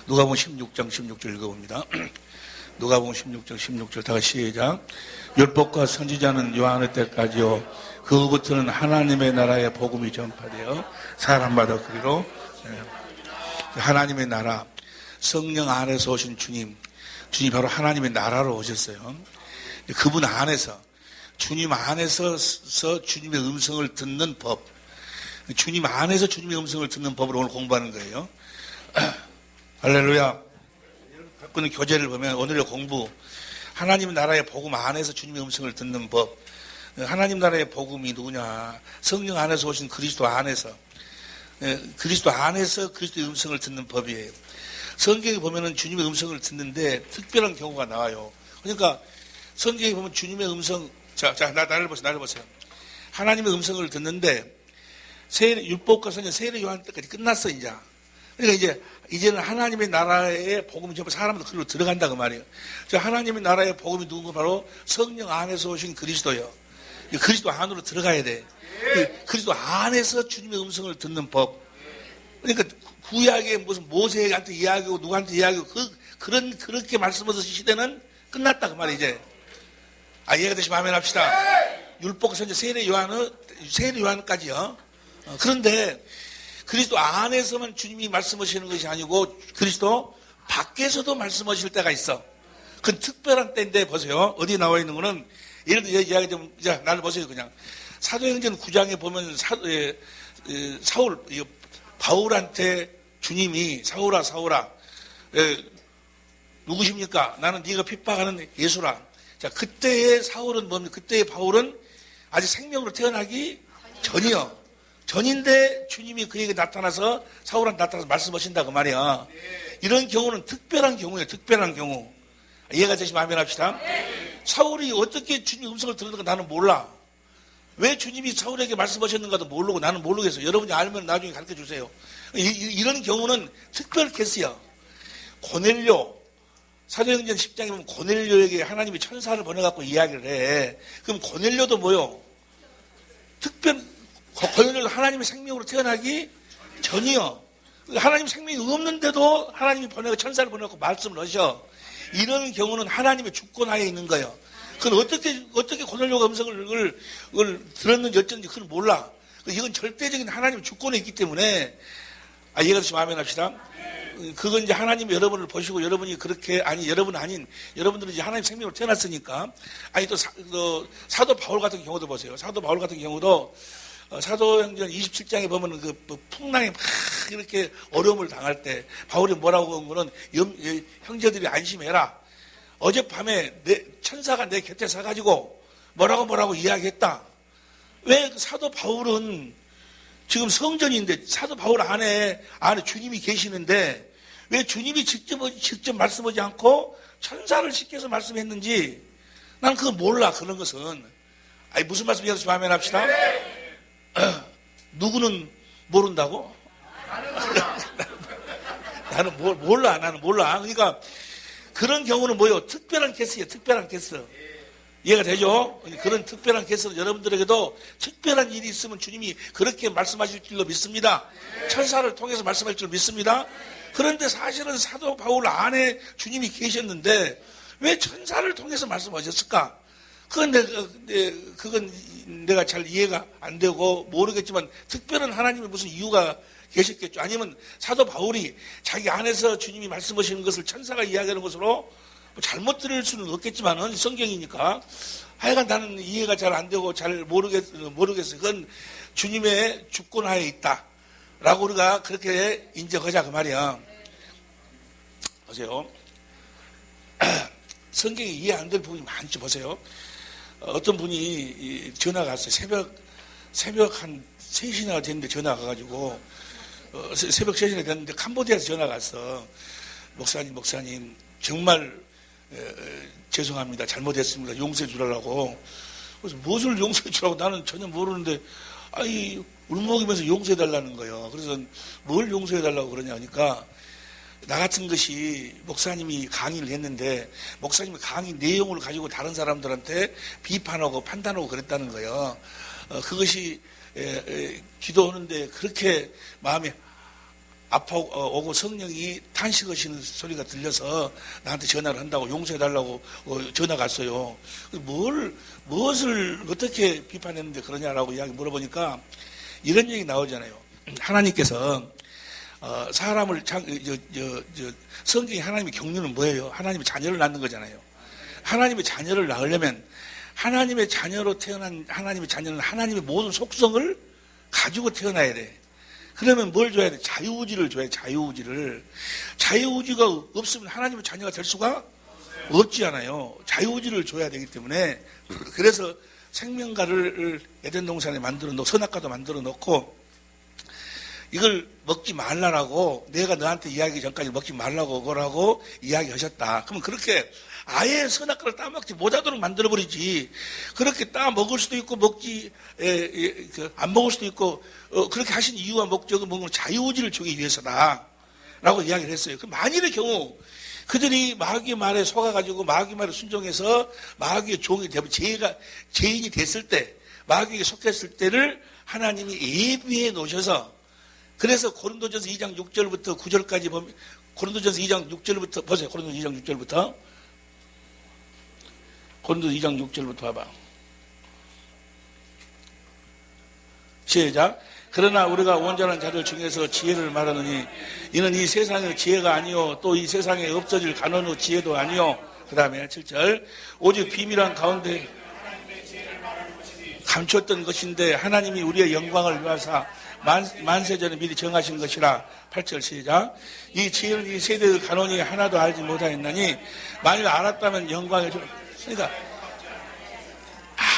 누가복음 16장 16절 읽어봅니다. 누가복음 16장 16절 다 같이 시작. 율법과 선지자는 요한의 때까지요 그 후부터는 하나님의 나라의 복음이 전파되어 사람마다 그리로 하나님의 나라, 성령 안에서 오신 주님이 바로 하나님의 나라로 오셨어요. 그분 안에서, 주님 안에서 주님의 음성을 듣는 법, 주님 안에서 주님의 음성을 듣는 법을 오늘 공부하는 거예요. 할렐루야. 갖고 있는 교재를 보면 오늘의 공부, 하나님 나라의 복음 안에서 주님의 음성을 듣는 법. 하나님 나라의 복음이 누구냐? 성령 안에서 오신 그리스도 안에서, 그리스도 안에서 그리스도의 음성을 듣는 법이에요. 성경에 보면은 주님의 음성을 듣는데 특별한 경우가 나와요. 그러니까 성경에 보면 주님의 음성, 나를 보세요. 하나님의 음성을 듣는데 율법과 선지자 세례 요한 때까지 끝났어, 이제. 그러니까 이제는 하나님의 나라의 복음이 전부 사람들 그리로 들어간다, 그 말이에요. 하나님의 나라의 복음이 누군가 바로 성령 안에서 오신 그리스도예요. 그리스도 안으로 들어가야 돼. 그리스도 안에서 주님의 음성을 듣는 법. 그러니까 구약에 무슨 모세한테 이야기하고 누구한테 이야기하고 그렇게 말씀하신 시대는 끝났다, 그 말이에요, 이제. 이해가 되시면 아멘 합시다. 율법 선지자 세례 요한까지요. 그런데 그리스도 안에서만 주님이 말씀하시는 것이 아니고 그리스도 밖에서도 말씀하실 때가 있어. 그건 특별한 때인데 보세요. 어디 나와 있는 거는 예를 들어 이야기 좀, 나를 보세요, 그냥. 사도행전 9장에 보면 사울, 바울한테 주님이 사울아, 누구십니까? 나는 네가 핍박하는 예수라. 그때의 사울은 뭡니까? 그때의 바울은 아직 생명으로 태어나기 전이요. 전인데 주님이 그에게 나타나서 사울한테 나타나서 말씀하신다, 그 말이야. 이런 경우는 특별한 경우예요. 특별한 경우. 이해가 되시면 아멘 합시다. 사울이 어떻게 주님 음성을 들었는가 나는 몰라. 왜 주님이 사울에게 말씀하셨는가도 모르고 나는 모르겠어요. 여러분이 알면 나중에 가르쳐 주세요. 이런 경우는 특별 케이스야. 고넬료, 사도행전 10장에 보면 고넬료에게 하나님이 천사를 보내갖고 이야기를 해. 그럼 고넬료도 뭐요? 고넬료도 하나님의 생명으로 태어나기 전이요. 하나님 생명이 없는데도 하나님이 천사를 보내갖고 말씀을 하셔. 이런 경우는 하나님의 주권하에 있는 거예요. 그건 어떻게 고넬료가 음성을 들었는지 어쩐지 그건 몰라. 이건 절대적인 하나님의 주권에 있기 때문에, 이해가 되시면 아멘 합시다. 그건 이제 하나님이 여러분을 보시고 여러분이 그렇게, 여러분들은 이제 하나님 생명으로 태어났으니까. 또 사도 바울 같은 경우도 보세요. 사도 바울 같은 경우도 사도행전 27장에 보면 풍랑에 막 이렇게 어려움을 당할 때 바울이 뭐라고 한 거는 형제들이 안심해라. 어젯밤에 천사가 내 곁에 서가지고 뭐라고 이야기했다. 왜 사도 바울은 지금 성전인데 사도 바울 안에 주님이 계시는데 왜 주님이 직접 말씀하지 않고 천사를 시켜서 말씀했는지 난 그거 몰라. 그런 것은. 무슨 말씀이어서 좀 아멘 합시다. 누구는 모른다고? 나는 몰라. 그러니까 그런 경우는 뭐예요? 특별한 케이스예요. 특별한 케이스. 이해가 되죠? 그런 특별한 케이스는 여러분들에게도 특별한 일이 있으면 주님이 그렇게 말씀하실 줄로 믿습니다. 천사를 통해서 말씀할 줄 믿습니다. 그런데 사실은 사도 바울 안에 주님이 계셨는데 왜 천사를 통해서 말씀하셨을까? 그건 내가 잘 이해가 안 되고 모르겠지만 특별한 하나님의 무슨 이유가 계셨겠죠. 아니면 사도 바울이 자기 안에서 주님이 말씀하시는 것을 천사가 이야기하는 것으로 잘못 들을 수는 없겠지만은 성경이니까 하여간 나는 이해가 잘 안 되고 잘 모르겠어요. 그건 주님의 주권하에 있다라고 우리가 그렇게 인정하자, 그 말이야. 보세요. 성경이 이해 안 될 부분이 많죠. 보세요. 어떤 분이 전화가 왔어요. 새벽 한 3시나 됐는데 전화가 가가지고 새벽 3시나 됐는데 캄보디아에서 전화가 왔어. 목사님 정말 죄송합니다. 잘못했습니다. 용서해 주라고. 그래서 무엇을 용서해 주라고 나는 전혀 모르는데 울먹이면서 용서해 달라는 거예요. 그래서 뭘 용서해 달라고 그러냐 하니까 나 같은 것이 목사님이 강의를 했는데 목사님이 강의 내용을 가지고 다른 사람들한테 비판하고 판단하고 그랬다는 거예요. 그것이 기도하는데 그렇게 마음이 오고 성령이 탄식하시는 소리가 들려서 나한테 전화를 한다고 용서해달라고 전화가 왔어요. 무엇을 어떻게 비판했는데 그러냐라고 이야기 물어보니까 이런 얘기 나오잖아요. 하나님께서 사람을 성경에 하나님의 경륜은 뭐예요? 하나님의 자녀를 낳는 거잖아요. 하나님의 자녀를 낳으려면 하나님의 자녀로 태어난 하나님의 자녀는 하나님의 모든 속성을 가지고 태어나야 돼. 그러면 뭘 줘야 돼? 자유의지를 줘야 돼. 자유의지가 없으면 하나님의 자녀가 될 수가 없지 않아요. 자유의지를 줘야 되기 때문에 그래서 생명과를 에덴 동산에 만들어 놓고 선악과도 만들어 놓고 이걸 먹지 말라라고 내가 너한테 이야기하기 전까지 먹지 말라고 그러라고 이야기하셨다. 그러면 그렇게 아예 선악과를 따먹지 못하도록 만들어버리지. 그렇게 따먹을 수도 있고 안 먹을 수도 있고 그렇게 하신 이유와 목적은 뭔가 자유의지를 주기 위해서다라고 이야기를 했어요. 그 만일의 경우 그들이 마귀의 말에 속아가지고 마귀의 말에 순종해서 마귀의 종이 되고 죄인이 됐을 때 마귀에게 속했을 때를 하나님이 예비해 놓으셔서 그래서 고린도전서 2장 6절부터 9절까지 보면 고린도전서 2장 6절부터 보세요. 고린도전서 2장 6절부터 고린도전서 2장 6절부터 봐봐. 시작. 그러나 우리가 온전한 자들 중에서 지혜를 말하느니 이는 이 세상의 지혜가 아니요 또 이 세상에 없어질 간언의 지혜도 아니요. 그 다음에 7절 오직 비밀한 가운데 감췄던 것인데 하나님이 우리의 영광을 위하사 만세전에 미리 정하신 것이라. 8절 시작. 이 지혜는 이 세대의 간언이 하나도 알지 못하였나니 만일 알았다면 영광을 그러니까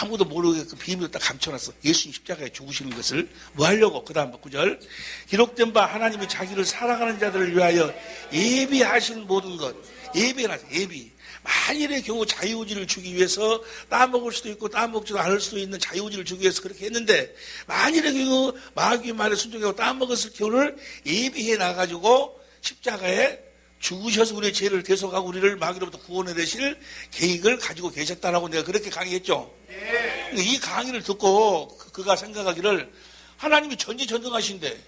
아무도 모르게 그 비밀을 딱 감춰놨어. 예수님 십자가에 죽으시는 것을 뭐 하려고. 그 다음 9절 기록된 바 하나님이 자기를 사랑하는 자들을 위하여 예비하신 모든 것. 예비해놨어. 예비. 만일의 경우 자유의지를 주기 위해서 따먹을 수도 있고 따먹지도 않을 수도 있는 자유의지를 주기 위해서 그렇게 했는데 만일의 경우 마귀의 말에 순종하고 따먹었을 경우를 예비해 놔가지고 십자가에 죽으셔서 우리의 죄를 대속하고 우리를 마귀로부터 구원해 내실 계획을 가지고 계셨다라고 내가 그렇게 강의했죠. 네. 이 강의를 듣고 그가 생각하기를 하나님이 전지전능하신데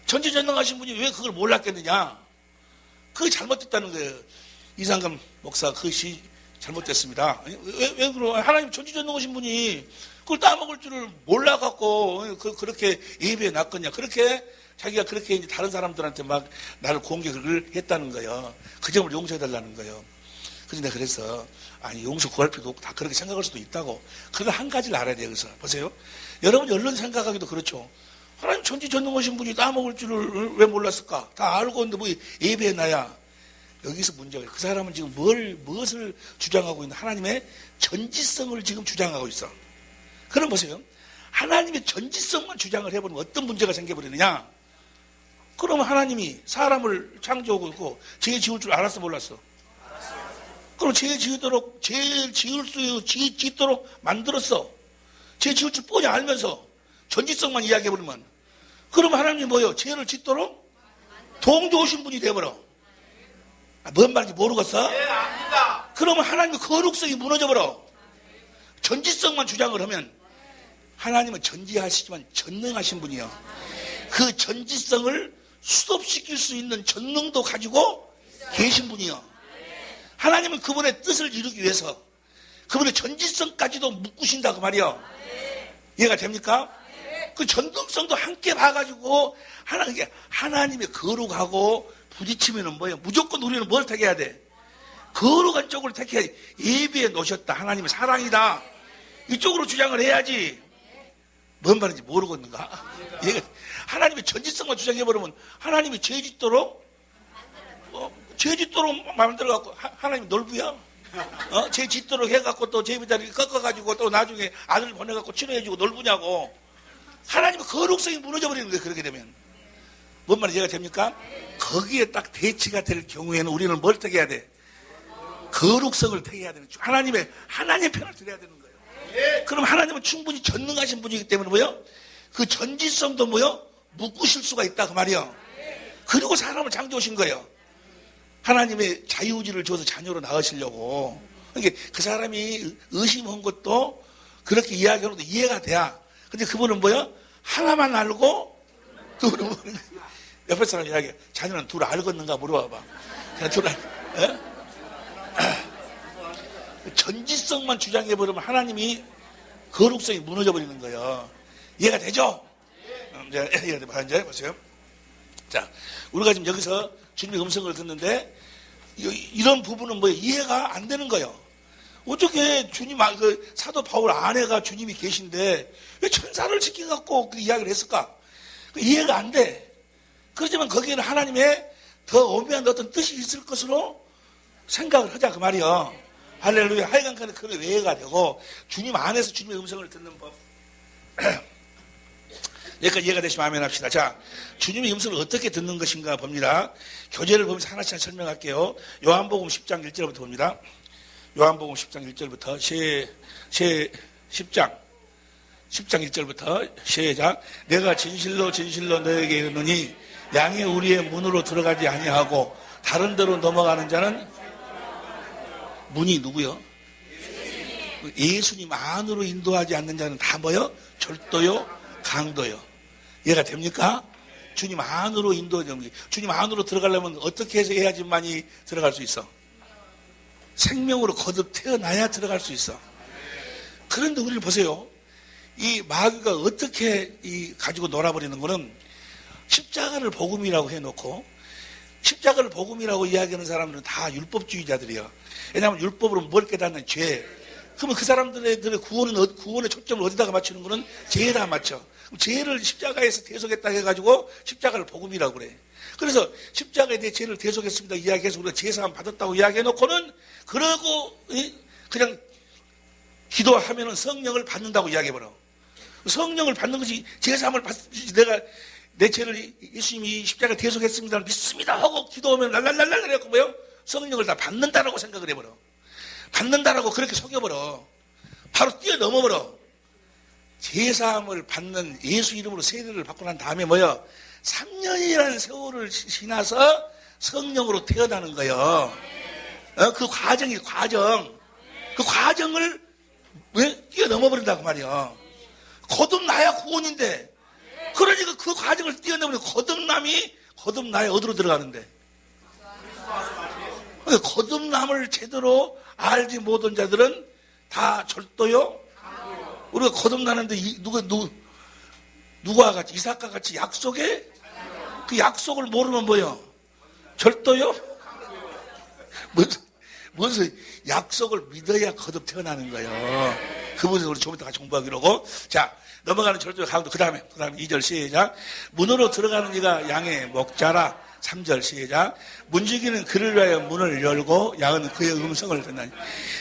전지전능하신 분이 왜 그걸 몰랐겠느냐. 그게 잘못됐다는 거예요. 이상감 목사 그것이 잘못됐습니다. 왜 그러? 하나님 전지전능하신 분이 그걸 따먹을 줄을 몰라갖고 그렇게 예배해 놨겠냐. 그렇게 자기가 그렇게 이제 다른 사람들한테 막 나를 공격을 했다는 거예요. 그 점을 용서해달라는 거예요. 그래서 내가 그래서 아니 용서 구할 필요도 없고 다 그렇게 생각할 수도 있다고. 그러나 한 가지를 알아야 돼요. 그래서 보세요. 여러분이 얼른 생각하기도 그렇죠. 하나님 전지전능하신 분이 따먹을 줄을 왜 몰랐을까? 다 알고 있는데 뭐 예배해 놔야. 여기서 문제가 그 사람은 지금 무엇을 주장하고 있는 하나님의 전지성을 지금 주장하고 있어. 그럼 보세요. 하나님의 전지성만 주장을 해버리면 어떤 문제가 생겨버리느냐. 그러면 하나님이 사람을 창조하고 있고 죄 지을 줄 알았어 몰랐어? 그럼 죄 지도록 죄 지을 수 짓도록 만들었어. 죄 지을 줄 뻔히 알면서 전지성만 이야기해버리면 그러면 하나님이 뭐예요? 죄를 짓도록 동조하신 분이 되어버려. 뭔 말인지 모르겠어? 네, 압니다. 그러면 하나님의 거룩성이 무너져버려. 전지성만 주장을 하면 하나님은 전지하시지만 전능하신 분이요. 그 전지성을 수습시킬 수 있는 전능도 가지고 계신 분이요. 하나님은 그분의 뜻을 이루기 위해서 그분의 전지성까지도 묶으신다 그 말이요. 이해가 됩니까? 그 전능성도 함께 봐가지고 하나님의 거룩하고 부딪히면은 뭐예요? 무조건 우리는 뭘 택해야 돼? 거룩한 쪽을 택해야 돼. 예비해 놓으셨다. 하나님의 사랑이다. 이쪽으로 주장을 해야지. 뭔 말인지 모르겠는가? 하나님의 전지성만 주장해버리면 하나님이 죄 짓도록 만들어갖고 하나님이 놀부야? 죄 짓도록 해갖고 또 제비다리 꺾어가지고 또 나중에 아들 보내갖고 치료해주고 놀부냐고. 하나님의 거룩성이 무너져버리는 거예요. 그렇게 되면. 뭔 말인지 이해가 됩니까? 거기에 딱 대치가 될 경우에는 우리는 뭘 택해야 돼? 거룩성을 택해야 되는 거죠. 하나님의 편을 들어야 되는 거예요. 그럼 하나님은 충분히 전능하신 분이기 때문에 뭐요? 그 전지성도 뭐요? 묶으실 수가 있다 그 말이요. 그리고 사람을 창조하신 거예요. 하나님의 자유의지를 줘서 자녀로 낳으시려고. 그러니까 그 사람이 의심한 것도 그렇게 이야기하는 것도 이해가 돼야. 근데 그분은 뭐요? 하나만 알고 또 옆에 사람 이야기해. 자녀는 둘 알겠는가 물어봐봐. 자녀 둘 알, 전지성만 주장해버리면 하나님이 거룩성이 무너져 버리는 거예요. 이해가 되죠? 이제 보세요. 자, 우리가 지금 여기서 주님의 음성을 듣는데 이런 부분은 뭐 이해가 안 되는 거예요. 어떻게 주님, 그 사도 바울 아내가 주님이 계신데 왜 천사를 지켜갖고 그 이야기를 했을까? 이해가 안 돼. 그렇지만 거기에는 하나님의 더 오묘한 어떤 뜻이 있을 것으로 생각을 하자 그 말이요. 할렐루야. 하여간 그런 이해가 되고 주님 안에서 주님의 음성을 듣는 법. 여기까지 이해가 되시면 아멘 합시다. 자, 주님의 음성을 어떻게 듣는 것인가 봅니다. 교재를 보면서 하나씩 설명할게요. 요한복음 10장 1절부터 봅니다. 요한복음 10장 1절부터 10장 1절부터 시작. 내가 진실로 진실로 너에게 이르노니 양이 우리의 문으로 들어가지 아니하고 다른 데로 넘어가는 자는 문이 누구요? 예수님 안으로 인도하지 않는 자는 다 뭐요? 절도요, 강도요. 이해가 됩니까? 주님 안으로 인도하지 않는 게. 주님 안으로 들어가려면 어떻게 해서 해야지만이 들어갈 수 있어? 생명으로 거듭 태어나야 들어갈 수 있어. 그런데 우리를 보세요. 이 마귀가 어떻게 가지고 놀아버리는 거는 십자가를 복음이라고 해놓고 십자가를 복음이라고 이야기하는 사람들은 다 율법주의자들이야. 왜냐하면 율법으로 뭘 깨닫는 죄. 그러면 그 사람들의 구원의 초점을 어디다가 맞추는 거는 죄에다 맞춰. 죄를 십자가에서 대속했다 해가지고 십자가를 복음이라고 그래. 그래서 십자가에 대해 죄를 대속했습니다 이야기해서 우리가 제사함 받았다고 이야기해놓고는 그러고 그냥 기도하면은 성령을 받는다고 이야기해버려. 성령을 받는 것이 제사함을 내가 내 죄를 예수님이 십자가에 대속했습니다 믿습니다 하고 기도하면 랄랄랄랄 해갖고 뭐요? 성령을 다 받는다라고 생각을 해버려. 받는다라고 그렇게 속여버려. 바로 뛰어넘어버려. 제사함을 받는 예수 이름으로 세례를 받고 난 다음에 뭐요? 3년이라는 세월을 지나서 성령으로 태어나는 거예요. 그 과정이 과정. 그 과정을 왜 뛰어넘어버린다고 말이야. 거듭나야 구원인데. 그러니까 그 과정을 뛰어넘으면 거듭나야 어디로 들어가는데. 거듭남을 제대로 알지 못한 자들은 다 절도요. 우리가 거듭나는데 누구와 같이 이삭과 같이 약속에 그 약속을 모르면 뭐요? 절도요? 무슨 약속을 믿어야 거듭 태어나는 거예요. 그 부분을 우리 좀 이따 같이 공부하기로 하고. 자, 넘어가는 절도의 강도. 그 다음에 2절 시작. 문으로 들어가는 이가 양의 목자라. 3절 시작. 문지기는 그를 위하여 문을 열고 양은 그의 음성을 듣나니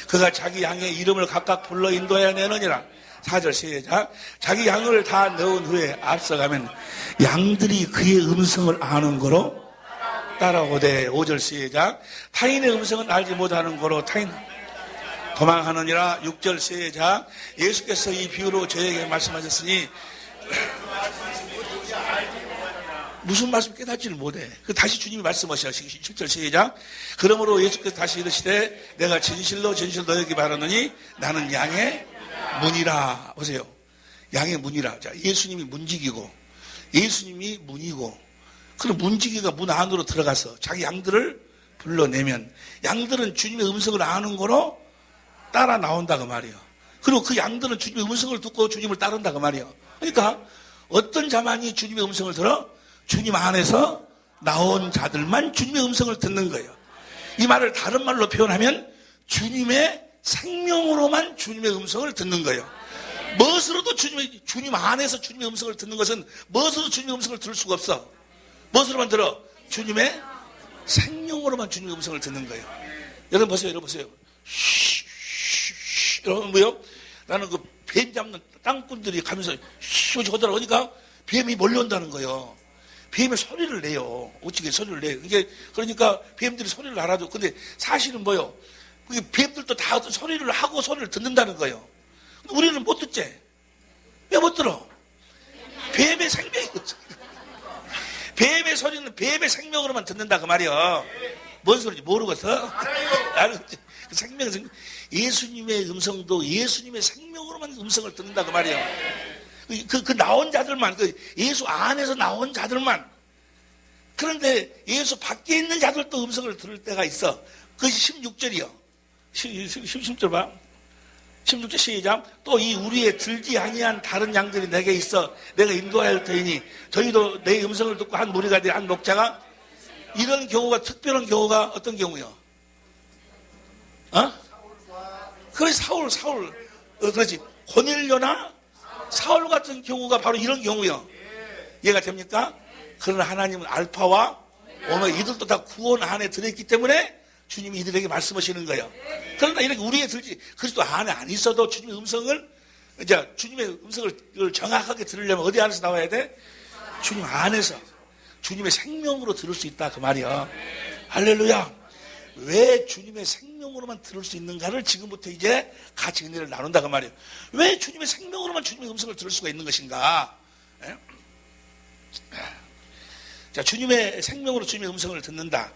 그가 자기 양의 이름을 각각 불러 인도해야 내느니라. 4절 시작. 자기 양을 다 넣은 후에 앞서가면 양들이 그의 음성을 아는 거로 따라오되. 5절 시작. 타인의 음성은 알지 못하는 거로 타인 도망하느니라. 6절 시작. 예수께서 이 비유로 저에게 말씀하셨으니 무슨 말씀 깨닫지를 못해. 다시 주님이 말씀하셔. 10절 시작. 그러므로 예수께서 다시 이르시되 내가 진실로 너에게 말하노니 나는 양의 문이라. 보세요. 양의 문이라. 자, 예수님이 문지기고 예수님이 문이고, 그럼 문지기가 문 안으로 들어가서 자기 양들을 불러내면 양들은 주님의 음성을 아는 거로 따라 나온다고 말이에요. 그리고 그 양들은 주님의 음성을 듣고 주님을 따른다고 말이에요. 그러니까 어떤 자만이 주님의 음성을 들어? 주님 안에서 나온 자들만 주님의 음성을 듣는 거예요. 이 말을 다른 말로 표현하면 주님의 생명으로만 주님의 음성을 듣는 거예요. 무엇으로도 주님 안에서 주님의 음성을 듣는 것은 무엇으로도 주님의 음성을 들을 수가 없어. 무엇으로만 들어? 주님의 생명으로만 주님의 음성을 듣는 거예요. 여러분 보세요. 여러분 뭐요? 나는 그 뱀 잡는 땅꾼들이 가면서 쉬 하더라고. 그러니까 뱀이 몰려온다는 거예요. 뱀의 소리를 내요. 어찌게 소리를 내요. 그러니까 뱀들이 소리를 알아도. 근데 사실은 뭐요? 뱀들도 다 어떤 소리를 하고 소리를 듣는다는 거예요. 근데 우리는 못 듣지? 왜 못 들어? 뱀의 생명이 없어. 뱀의 소리는 뱀의 생명으로만 듣는다 그 말이야. 뭔 소리인지 모르겠어? 알겠지? 그 생명은 예수님의 음성도 예수님의 생명으로만 음성을 듣는다 그 말이야. 그 나온 자들만, 예수 안에서 나온 자들만, 그런데 예수 밖에 있는 자들도 음성을 들을 때가 있어. 그것이 16절이요. 16절 봐. 16절 시작. 또 이 우리의 들지 아니한 다른 양들이 내게 있어 내가 인도하여 터이니 저희도 내 음성을 듣고 한 무리가 돼 한 목자가. 이런 경우가, 특별한 경우가 어떤 경우요? 그래, 사울. 그렇지. 고넬료나 사울 같은 경우가 바로 이런 경우요. 이해가 됩니까? 그러나 하나님은 알파와 오메가, 이들도 다 구원 안에 들어있기 때문에 주님이 이들에게 말씀하시는 거예요. 그러나 이렇게 우리의 들지, 그리스도 안에 안 있어도 주님의 음성을, 이제 주님의 음성을 정확하게 들으려면 어디 안에서 나와야 돼? 주님 안에서. 주님의 생명으로 들을 수 있다 그 말이야. 할렐루야. 왜 주님의 생명으로만 들을 수 있는가를 지금부터 이제 같이 은혜를 나눈다 그 말이에요. 왜 주님의 생명으로만 주님의 음성을 들을 수가 있는 것인가? 예? 자, 주님의 생명으로 주님의 음성을 듣는다.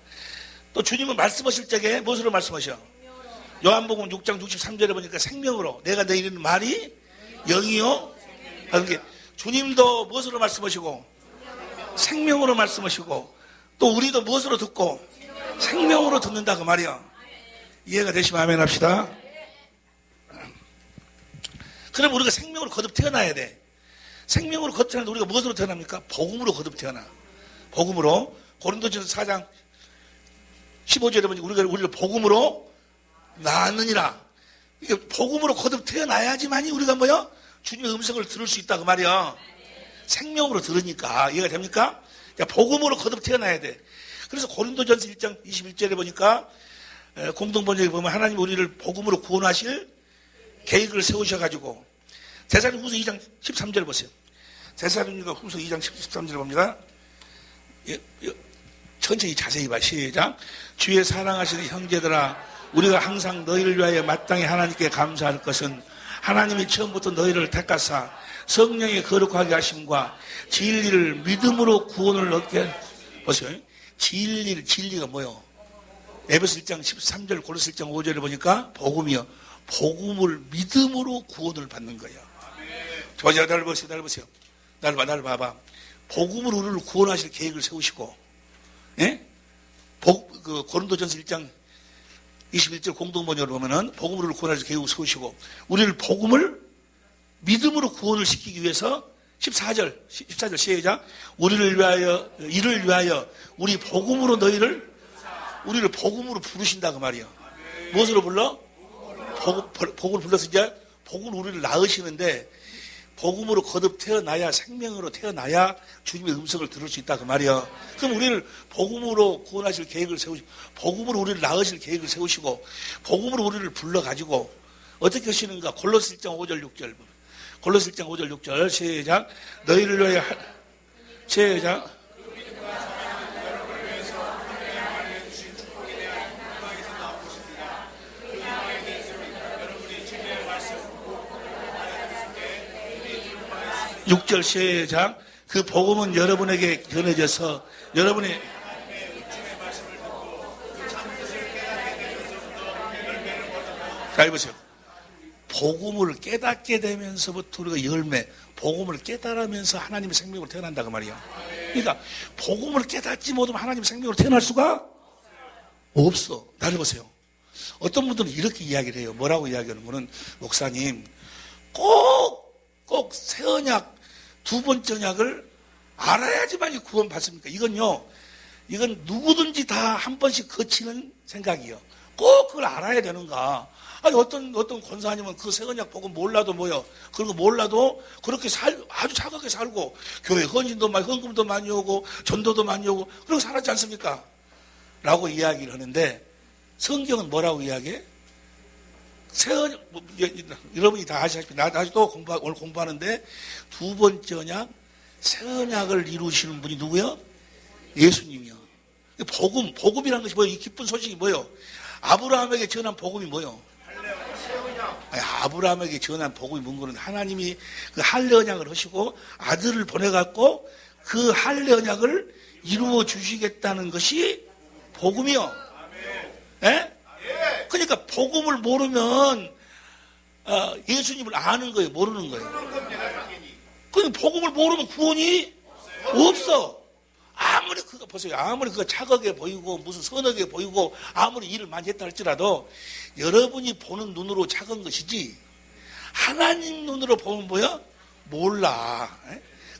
또 주님은 말씀하실 적에 무엇으로 말씀하셔? 요한복음 6장 63절에 보니까 생명으로 내가 내 이르는 말이 영이요. 그러니까 주님도 무엇으로 말씀하시고? 생명으로 말씀하시고, 또 우리도 무엇으로 듣고? 생명으로 듣는다 그 말이야. 이해가 되시면 아멘 합시다. 그럼 우리가 생명으로 거듭 태어나야 돼. 생명으로 거듭 태어나는데 우리가 무엇으로 태어납니까? 복음으로 거듭 태어나. 복음으로. 고린도전서 4장 15절에 보니 우리를 복음으로 낳았느니라. 이게 복음으로 거듭 태어나야지만이 우리가 뭐야? 주님의 음성을 들을 수 있다 그 말이야. 생명으로 들으니까. 이해가 됩니까? 복음으로 거듭 태어나야 돼. 그래서 고린도전서 1장 21절에 보니까 공동번역에 보면 하나님 우리를 복음으로 구원하실 계획을 세우셔가지고, 데살로니가후서 2장 13절 보세요. 데살로니가후서 2장 13절 봅니다. 천천히 자세히 봐. 시작. 주의 사랑하시는 형제들아, 우리가 항상 너희를 위하여 마땅히 하나님께 감사할 것은 하나님이 처음부터 너희를 택하사 성령의 거룩하게 하심과 진리를 믿음으로 구원을 얻게. 보세요. 진리가 뭐요? 에베소 1장 13절, 고린도서 1장 5절에 보니까 복음이요. 복음을 믿음으로 구원을 받는 거예요. 자, 나를 보세요. 나를 봐봐. 복음으로 우리를 구원하실 계획을 세우시고, 예? 고린도전서 1장 21절 공동번역으로 보면은 복음으로 구원하실 계획을 세우시고, 우리를 복음을 믿음으로 구원을 시키기 위해서 14절 시작. 이를 위하여 우리 복음으로 우리를 복음으로 부르신다 그 말이에요. 무엇으로 불러? 복음을 불러서 이제 복음으로 우리를 낳으시는데, 복음으로 거듭 태어나야, 생명으로 태어나야 주님의 음성을 들을 수 있다 그 말이에요. 그럼 우리를 복음으로 구원하실 계획을 세우시고, 복음으로 우리를 낳으실 계획을 세우시고, 복음으로 우리를 불러가지고 어떻게 하시는가? 골로새 1장 5절 6절. 골로새 1장 5절 6절 시작. 너희를 위하여 시작. 육 절 시작. 그 복음은 여러분에게 전해져서 여러분이 자, 해보세요. 복음을 깨닫게 되면서부터 우리가 열매, 복음을 깨달으면서 하나님의 생명으로 태어난다 그 말이야. 그러니까 복음을 깨닫지 못하면 하나님의 생명으로 태어날 수가 없어. 나를 보세요. 어떤 분들은 이렇게 이야기를 해요. 뭐라고 이야기하는 거는, 목사님 꼭 새 언약, 두 번째 언약을 알아야지만 구원 받습니까? 이건 누구든지 다 한 번씩 거치는 생각이에요. 꼭 그걸 알아야 되는가? 아니, 어떤 권사님은 그 새 언약 복음 몰라도 뭐요? 그런 거 몰라도 그렇게 아주 차갑게 살고, 교회 헌금도 많이 오고, 전도도 많이 오고, 그러고 살았지 않습니까? 라고 이야기를 하는데, 성경은 뭐라고 이야기해? 여러분이 다 아시다시피, 나도 오늘 공부하는데, 두 번째 언약, 새 언약을 이루시는 분이 누구요? 예수님이요. 복음이라는 것이 뭐예요? 이 기쁜 소식이 뭐예요? 아브라함에게 전한 복음이 뭐예요? 아브라함에게 전한 복음이 뭔 거는, 하나님이 그 할례 언약을 하시고 아들을 보내갖고 그 할례 언약을 이루어 주시겠다는 것이 복음이요. 예? 그러니까 복음을 모르면 예수님을 아는 거예요, 모르는 거예요. 그러니까 복음을 모르면 구원이 없어. 아무리 그거 보세요. 아무리 그거 착하게 보이고 무슨 선하게 보이고 아무리 일을 많이 했다 할지라도 여러분이 보는 눈으로 작은 것이지 하나님 눈으로 보면 뭐야? 몰라.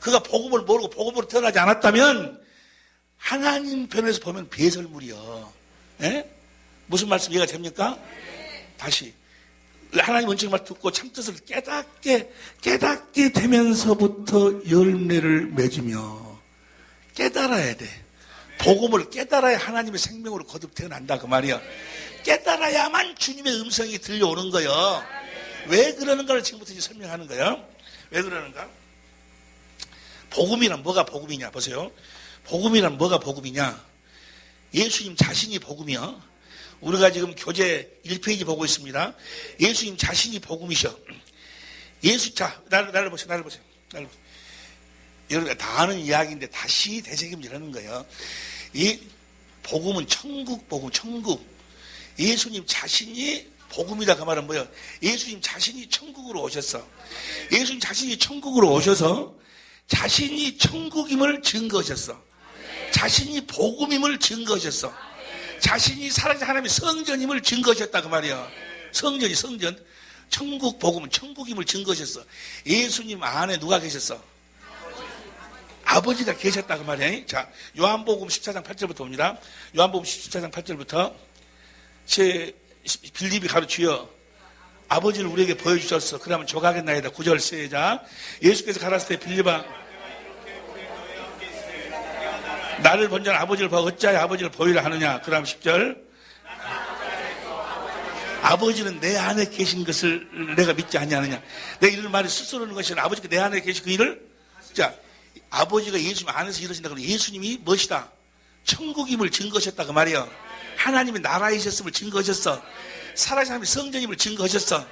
그가 복음을 모르고 복음으로 태어나지 않았다면 하나님 편에서 보면 배설물이요. 무슨 말씀 이해가 됩니까? 다시 하나님 원칙을 말 듣고 참뜻을 깨닫게 되면서부터 열매를 맺으며 깨달아야 돼. 복음을 깨달아야 하나님의 생명으로 거듭 태어난다 그 말이야. 깨달아야만 주님의 음성이 들려오는 거예요. 왜 그러는가를 지금부터 이제 설명하는 거예요. 왜 그러는가? 복음이란 뭐가 복음이냐 보세요. 복음이란 뭐가 복음이냐? 예수님 자신이 복음이요. 우리가 지금 교재 1페이지 보고 있습니다. 예수님 자신이 복음이셔. 자, 나를 보세요. 여러분 다 아는 이야기인데 다시 되새김질하는 거예요. 이 복음은 천국 복음, 천국. 예수님 자신이 복음이다 그 말은 뭐예요? 예수님 자신이 천국으로 오셨어. 예수님 자신이 천국으로 오셔서 자신이 천국임을 증거하셨어. 자신이 복음임을 증거하셨어. 자신이 살아계신 하나님의 성전임을 증거하셨다 그 말이야. 성전. 천국 복음은 천국임을 증거하셨어. 예수님 안에 누가 계셨어? 아버지가 계셨다 그 말이야. 자, 요한복음 14장 8절부터 봅니다. 요한복음 14장 8절부터 빌립이 가르치여 아버지를 우리에게 보여주셨어. 그러면 조각했나이다. 9절 시작. 예수께서 가라사대 때 빌립아 나를 본 자는 아버지를 보고 어찌하여 아버지를 보이라 하느냐. 그다음 10절 아버지는 내 안에 계신 것을 내가 믿지 아니하느냐. 내가 이런 말이 스스로 하는 것이 아니라 아버지가 내 안에 계신 그 일을 자 아버지가 예수님 안에서 이러신다 그러면 예수님이 무엇이다? 천국임을 증거하셨다 그 말이에요. 하나님의 나라이셨음을 증거하셨어. 살아계신 하나님의 성전임을 증거하셨어.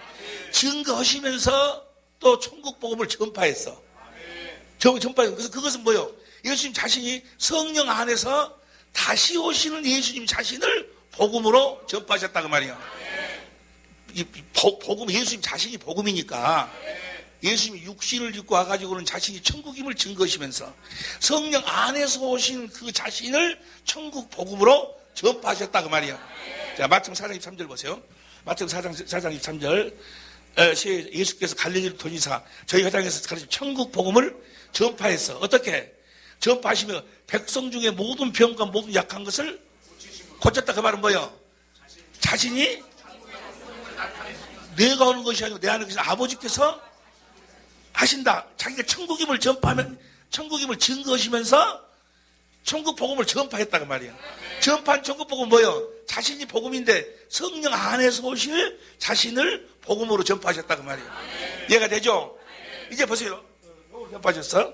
증거하시면서 또 천국 복음을 전파했어. 전파했어. 그래서 그것은 뭐예요? 예수님 자신이 성령 안에서 다시 오시는 예수님 자신을 복음으로 전파하셨다 그 말이에요. 복음, 예수님 자신이 복음이니까 예수님이 육신을 입고 와가지고는 자신이 천국임을 증거하시면서 성령 안에서 오신 그 자신을 천국 복음으로 전파하셨다 그 말이에요. 자, 마태복음 4장 23절 보세요. 마태복음 4장 23절 예수께서 갈릴리로 돌리사 저희 회당에서 가르친 천국 복음을 전파했어. 어떻게? 전파하시며 백성 중에 모든 병과 모든 약한 것을 고쳤다 그 말은 뭐예요? 자신이 내가 오는 것이 아니고 내 안에 계신 아버지께서 하신다. 자기가 천국임을 전파하면 천국임을 증거하시면서 천국 복음을 전파했다 그 말이에요. 전파한 천국 복음은 뭐예요? 자신이 복음인데 성령 안에서 오실 자신을 복음으로 전파하셨다 그 말이에요. 이해가 되죠? 이제 보세요. 전파하셨어.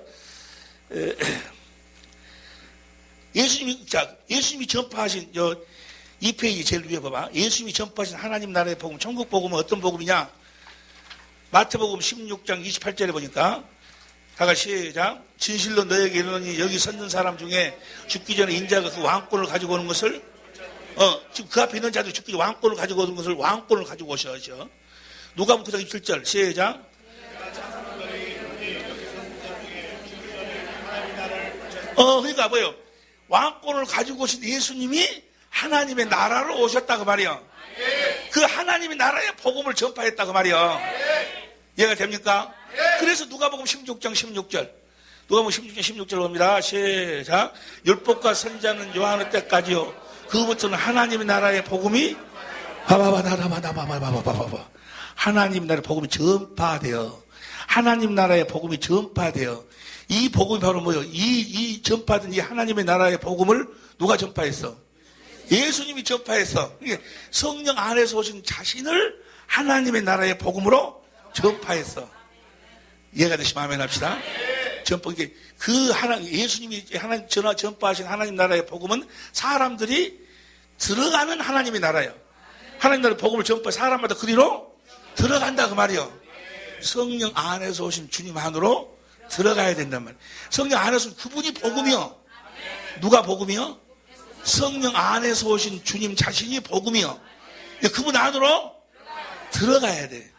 예수님이 전파하신 2페이지 제일 위에 봐봐. 예수님이 전파하신 하나님 나라의 복음, 천국 복음은 어떤 복음이냐? 마태복음 16장 28절에 보니까 다 같이 시작. 진실로 너에게 이르노니 여기 섰는 사람 중에 죽기 전에 인자가 그 왕권을 가지고 오는 것을 지금 그 앞에 있는 자도 죽기 전에 왕권을 가지고 오는 것을 왕권을 가지고 오셔야죠. 누가복음 9장 27절 시작. 그러니까 뭐예요? 왕권을 가지고 오신 예수님이 하나님의 나라로 오셨다 그 말이야. 그 하나님의 나라의 복음을 전파했다 그 말이야. 이해가 됩니까? 그래서 누가복음 16장 16절 누가복음 16장 16절 봅니다. 시작. 율법과 선지자는 요한의 때까지요. 그부터는 하나님의 나라의 복음이 하나님 나라의 복음이 전파되어 하나님 나라의 복음이 전파되어 이 복음이 바로 뭐예요? 이 전파된 이 하나님의 나라의 복음을 누가 전파했어? 예수님이 전파했어. 성령 안에서 오신 자신을 하나님의 나라의 복음으로 전파했어. 이해가 되시면 아멘 합시다. 예수님이 전파하신 하나님 나라의 복음은 사람들이 들어가는 하나님의 나라예요. 하나님 나라의 복음을 전파해 사람마다 그리로 들어간다 그 말이에요. 성령 안에서 오신 주님 안으로 들어가야 된단 말이에요. 성령 안에서 그분이 복음이요. 누가 복음이요? 성령 안에서 오신 주님 자신이 복음이요. 그분 안으로 들어가야 돼.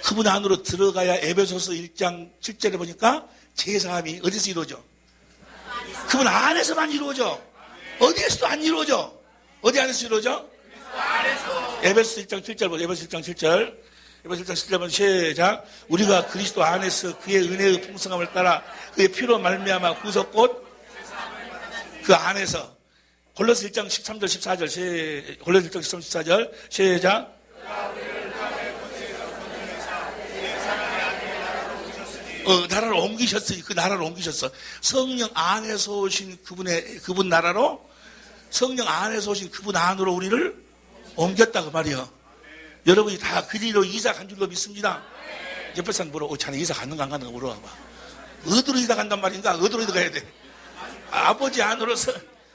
그분 안으로 들어가야 에베소서 1장 7절에 보니까 제사함이 어디서 이루어져? 그분 안에서만 이루어져. 어디에서도 안 이루어져. 어디 안에서 이루어져? 에베소 1장 7절 보세요. 에베소 1장 7절. 에베소 1장 7절 시작. 우리가 그리스도 안에서 그의 은혜의 풍성함을 따라 그의 피로 말미암아 구속 곧 그 안에서. 골로새 1장 13절 14절 골로새 1장 13, 14절 시작. 나라를 옮기셨어요. 그 나라를 옮기셨어. 성령 안에서 오신 그분 나라로, 성령 안에서 오신 그분 안으로 우리를 옮겼다 그 말이요. 여러분이 다 그리로 이사 간 줄로 믿습니다. 옆에 사람 물어, 자네 이사 갔는가 안 갔는가 물어봐. 어디로 이사 간단 말인가? 어디로 이사 가야 돼? 아버지 안으로서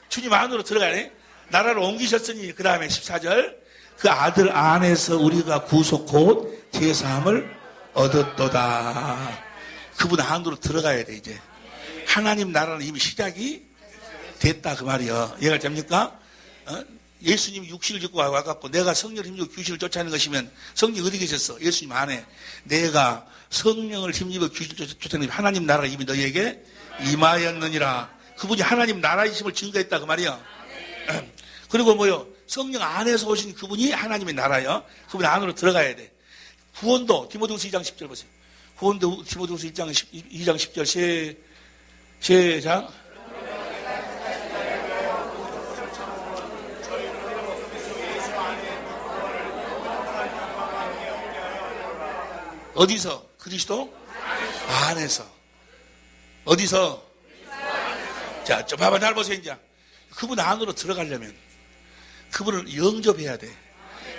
주님 안으로 들어가네. 나라를 옮기셨으니 그 다음에 14절 그 아들 안에서 우리가 구속 곧 제사함을 얻었도다. 그분 안으로 들어가야 돼. 이제 하나님 나라는 이미 시작이 됐다 그 말이요. 이해가 됩니까? 예수님이 육신을 짓고 와갖고 내가 성령을 힘입어 귀신을 쫓아내는 것이면 성령이 어디 계셨어? 예수님 안에. 내가 성령을 힘입어 귀신을 쫓아내는 하나님 나라가 이미 너희에게 임하였느니라. 그분이 하나님 나라이심을 증거했다 그 말이요. 그리고 뭐요? 성령 안에서 오신 그분이 하나님의 나라요. 그분 안으로 들어가야 돼. 구원도 디모데후서 2장 10절 보세요. 구원도 디모데후서 2장 10절 시작. 어디서? 그리스도 안에서. 어디서? 자, 좀 봐봐, 잘 보세요, 이제. 그분 안으로 들어가려면 그분을 영접해야 돼.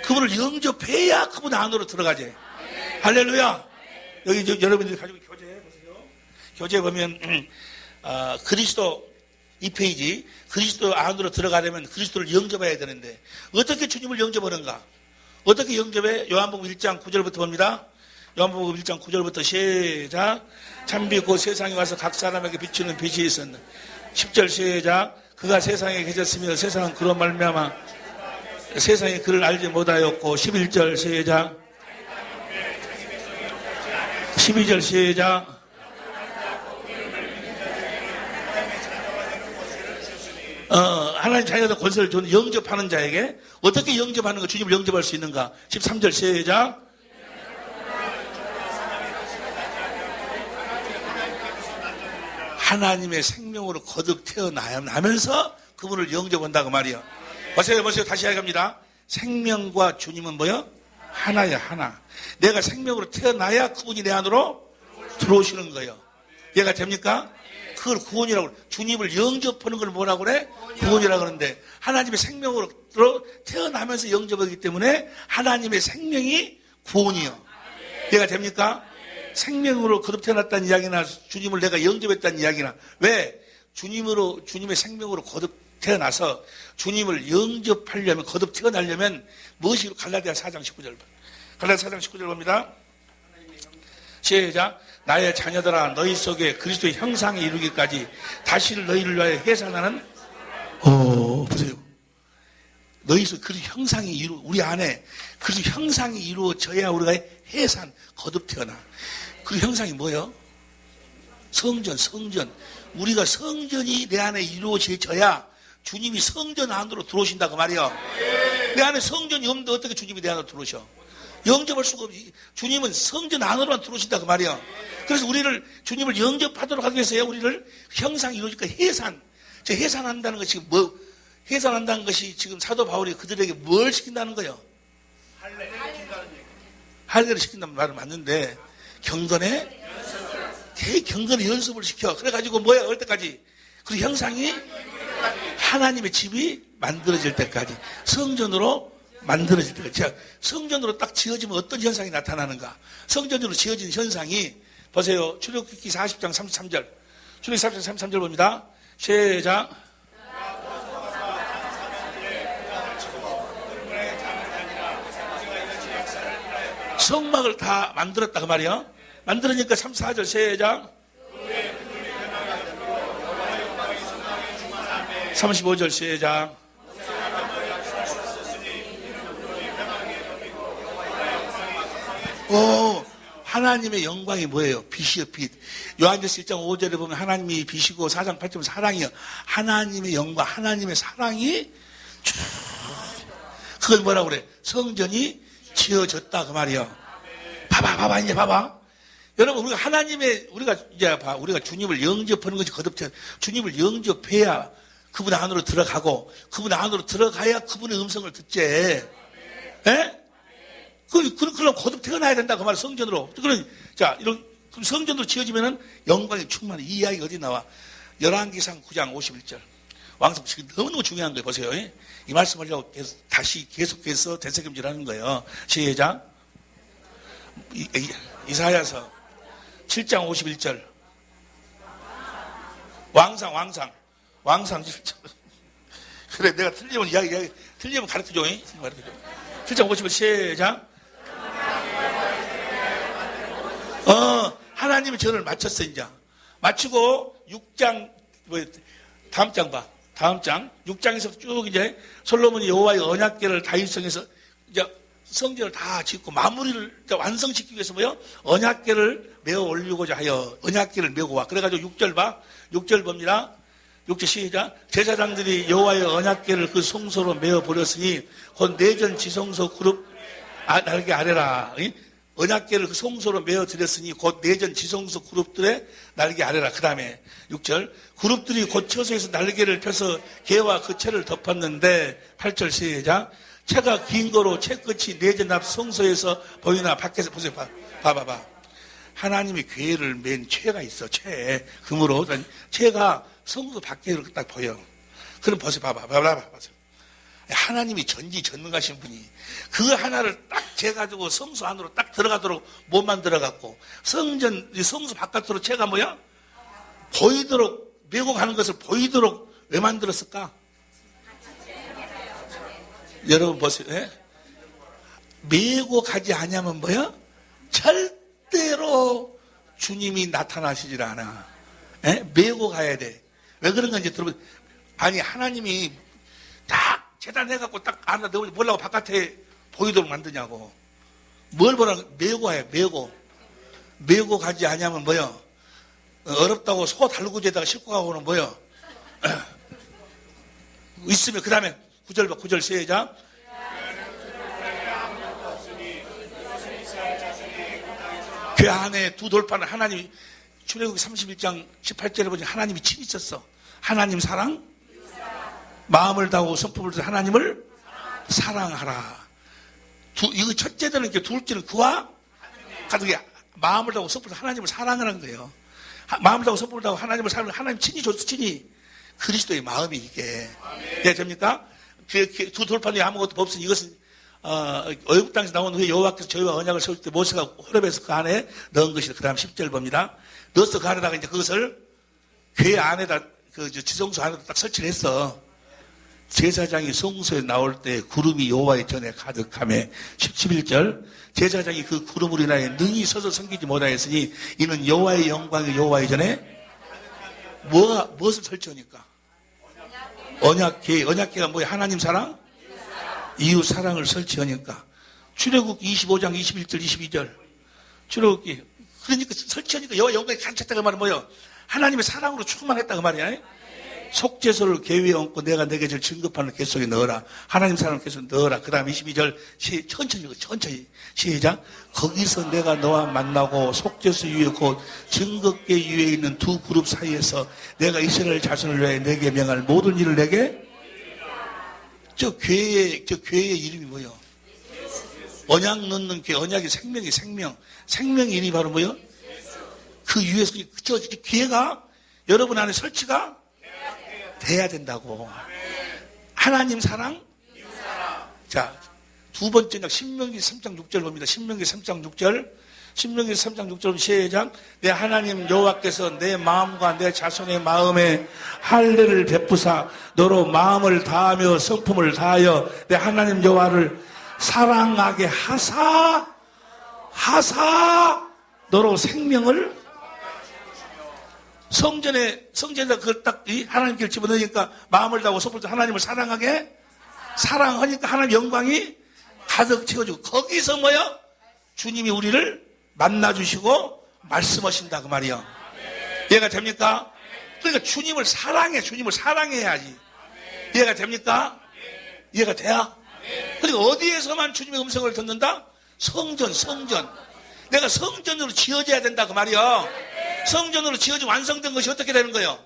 그분을 영접해야 그분 안으로 들어가지. 할렐루야. 여기 여러분들이 가지고 교재 보세요. 교재 보면 그리스도 2페이지 그리스도 안으로 들어가려면 그리스도를 영접해야 되는데 어떻게 주님을 영접하는가? 어떻게 영접해? 요한복음 1장 9절부터 봅니다. 요한복음 1장 9절부터 시작. 참빛 곧 세상에 와서 각 사람에게 비추는 빛이 있었는데 10절 시작. 그가 세상에 계셨으며 세상은 그로 말미암아 세상이 그를 알지 못하였고 11절 시작. 12절 시작. 하나님 자녀들 권세를 주는 영접하는 자에게 어떻게 영접하는 거 주님을 영접할 수 있는가? 13절 시작. 하나님의 생명으로 거듭 태어나면서 그분을 영접한다고 말이요. 보세요. 다시 이야기합니다. 생명과 주님은 뭐요? 하나야, 하나. 내가 생명으로 태어나야 그분이 내 안으로 들어오시는 거예요. 이해가 됩니까? 그걸 구원이라고 그래. 주님을 영접하는 걸 뭐라고 그래? 구원이라고 그러는데 하나님의 생명으로 태어나면서 영접하기 때문에 하나님의 생명이 구원이요. 이해가 됩니까? 생명으로 거듭 태어났다는 이야기나 주님을 내가 영접했다는 이야기나 왜? 주님의 생명으로 거듭 태어나서 주님을 영접하려면 거듭 태어나려면 무엇이 갈라디아 4장 19절 갈라디아 4장 19절 봅니다. 시작. 나의 자녀들아 너희 속에 그리스도의 형상이 이루기까지 다시 너희를 위하여 해산하는 보세요. 너희 속에 그리스도 형상이 우리 안에 그리스도 형상이 이루어져야 우리가 해산 거듭 태어나. 그 형상이 뭐예요? 성전. 우리가 성전이 내 안에 이루어져야 주님이 성전 안으로 들어오신다고 말이요. 내 안에 성전이 없는데 어떻게 주님이 내 안으로 들어오셔? 영접할 수가 없지. 주님은 성전 안으로만 들어오신다고 말이요. 그래서 우리를 주님을 영접하도록 하기 위해서요. 우리를 형상이 이루어질까 해산. 저 해산한다는 것이 해산한다는 것이 지금 사도 바울이 그들에게 뭘 시킨다는 거예요? 할례를 시킨다는 말은 맞는데 경건의 연습을 시켜. 그래가지고 뭐야? 올 때까지 그 형상이 하나님의 집이 만들어질 때까지 성전으로 만들어질 때까지. 자, 성전으로 딱 지어지면 어떤 현상이 나타나는가? 성전으로 지어진 현상이 보세요. 출애굽기 40장 33절 출애굽기 40장 33절 봅니다. 시작. 성막을 다 만들었다 그 말이요. 만들으니까 34절 시작. 35절 시작. 하나님의 영광이 뭐예요? 빛이요, 빛. 요한일서 1장 5절에 보면 하나님이 빛이고 4장 8절에 사랑이요. 하나님의 영광, 하나님의 사랑이 쭉. 그걸 뭐라고 그래? 성전이 지어졌다 그 말이요. 봐봐, 이제 봐봐. 여러분, 우리가 우리가 주님을 영접하는 것이 거듭해. 주님을 영접해야 그분 안으로 들어가고, 그분 안으로 들어가야 그분의 음성을 듣지. 예? 그럼 거듭 태어나야 된다. 그 말, 성전으로. 그럼 성전으로 지어지면은 영광이 충만해. 이 이야기가 어디 나와? 열왕기상 9장 51절. 왕성, 너무너무 중요한 거예요. 보세요. 이 말씀하려고 계속해서 되새김질하는 거예요. 시작. 이사야서 7장 51절. 왕상 7장. 그래, 내가 틀리면 틀리면 가르쳐줘. 7장 51절 시작. 하나님이 전을 마쳤어, 이제. 마치고 6장, 다음 장 봐. 다음 장. 6장에서 쭉 이제 솔로몬이 여호와의 언약궤를 다윗성에서 이제 성전을 다 짓고 마무리를 완성시키기 위해서 언약궤를 메어 올리고자 하여 언약궤를 메고 와. 그래가지고 6절 봐. 6절 봅니다. 6절 시작. 제사장들이 여호와의 언약궤를 그 성소로 메어 버렸으니 곧 내전 지성소 그룹 날개 아래라. 언약궤를 그 성소로 메어 드렸으니 곧 내전 지성소 그룹들의 날개 아래라. 그 다음에 6절. 그룹들이 곧 처소에서 날개를 펴서 개와 그 채를 덮었는데 8절 시작. 채가 긴 거로 채 끝이 내전 앞 성소에서 보이나 밖에서 보세요. 봐봐. 하나님이 궤를 맨 채가 있어. 채. 금으로. 채가 성소 밖에 딱 보여. 그럼 보세요. 봐봐. 하나님이 전지전능하신 분이 그 하나를 딱 재가지고 성소 안으로 딱 들어가도록 못 만들어갖고 성소 바깥으로 채가 보이도록 메고 가는 것을 보이도록 왜 만들었을까? 여러분 보세요. 메고 가지 않으면 절대로 주님이 나타나시질 않아. 메고 가야 돼. 왜 그런 건지 들어보세요. 아니, 하나님이 딱 재단해갖고 딱 안에 뭐라고 바깥에 보이도록 만드냐고. 뭘 보라고? 메고 가요. 메고 가지 않으면 어렵다고 소 달구지에다가 싣고 가고는 있으면 그 다음에 9절 봐. 9절 시작. 그 안에 두 돌판을 하나님이 출애굽기 31장 18절에 보니 하나님이 친히 있었어. 하나님 사랑, 마음을 다하고 성품을 다하고 하나님을 사랑하라. 이거 첫째들은 이렇게, 둘째는 그와 가득히 마음을 다하고 성품을 다하고 하나님을 사랑하는 거예요. 마음을 다하고 성품을 다하고 하나님을 사랑하는 하나님 친히 줬어. 친히 그리스도의 마음이 이게. 네, 됩니까? 두 돌판 위에 아무것도 없으니 이것은 애굽 땅에서 나온 후에 여호와께서 저희와 언약을 세울 때 모세가 호렙에서 그 안에 넣은 것이다. 그 다음 10절 봅니다. 넣어서 그 안에다가 이제 그것을 궤 안에다 지성소 안에다 딱 설치를 했어. 제사장이 성소에 나올 때 구름이 여호와의 전에 가득하며 11절 제사장이 그 구름으로 인하여 능히 서서 섬기지 못하였으니 이는 여호와의 영광이 여호와의 전에 무엇을 설치하니까? 언약궤가 뭐야? 하나님 사랑? 이웃 사랑을 설치하니까. 출애굽기 25장 21절 22절 출애굽기. 그러니까 설치하니까 여호와 영광이 가득했다고 말은 뭐예요? 하나님의 사랑으로 충만했다고 말이야. 속죄소를 궤 위에 얹고 내가 내게 줄 증거판을 궤 속에 넣어라. 하나님 사랑을 궤 속에 넣어라. 그 다음 22절 천천히 시작. 거기서 내가 너와 만나고 속죄소 위에 곧 증거궤 위에 있는 두 그룹 사이에서 내가 이스라엘 자손을 위해 내게 명할 모든 일을 내게. 저 궤의 이름이 뭐예요? 언약 넣는 궤. 언약이 생명의 이름이 바로 뭐예요? 그 위에서 저 궤가 여러분 안에 설치가 돼야 된다고. 하나님 사랑. 자, 두 번째 작 신명기 3장 6절 봅니다. 신명기 3장 6절. 신명기 3장 6절 시작. 내 하나님 여호와께서 내 마음과 내 자손의 마음에 할례를 베푸사 너로 마음을 다하며 성품을 다하여 내 하나님 여호와를 사랑하게 하사 너로 생명을. 성전에다 그걸 딱 하나님께 집어넣으니까 마음을 다하고 성품을 다하고 하나님을 사랑하니까 하나님 영광이 가득 채워지고 거기서 주님이 우리를 만나주시고 말씀하신다 그 말이요. 이해가 됩니까? 그러니까 주님을 사랑해야지. 이해가 됩니까? 이해가 돼야? 그러니까 어디에서만 주님의 음성을 듣는다? 성전. 내가 성전으로 지어져야 된다 그 말이요. 성전으로 지어져 완성된 것이 어떻게 되는 거예요?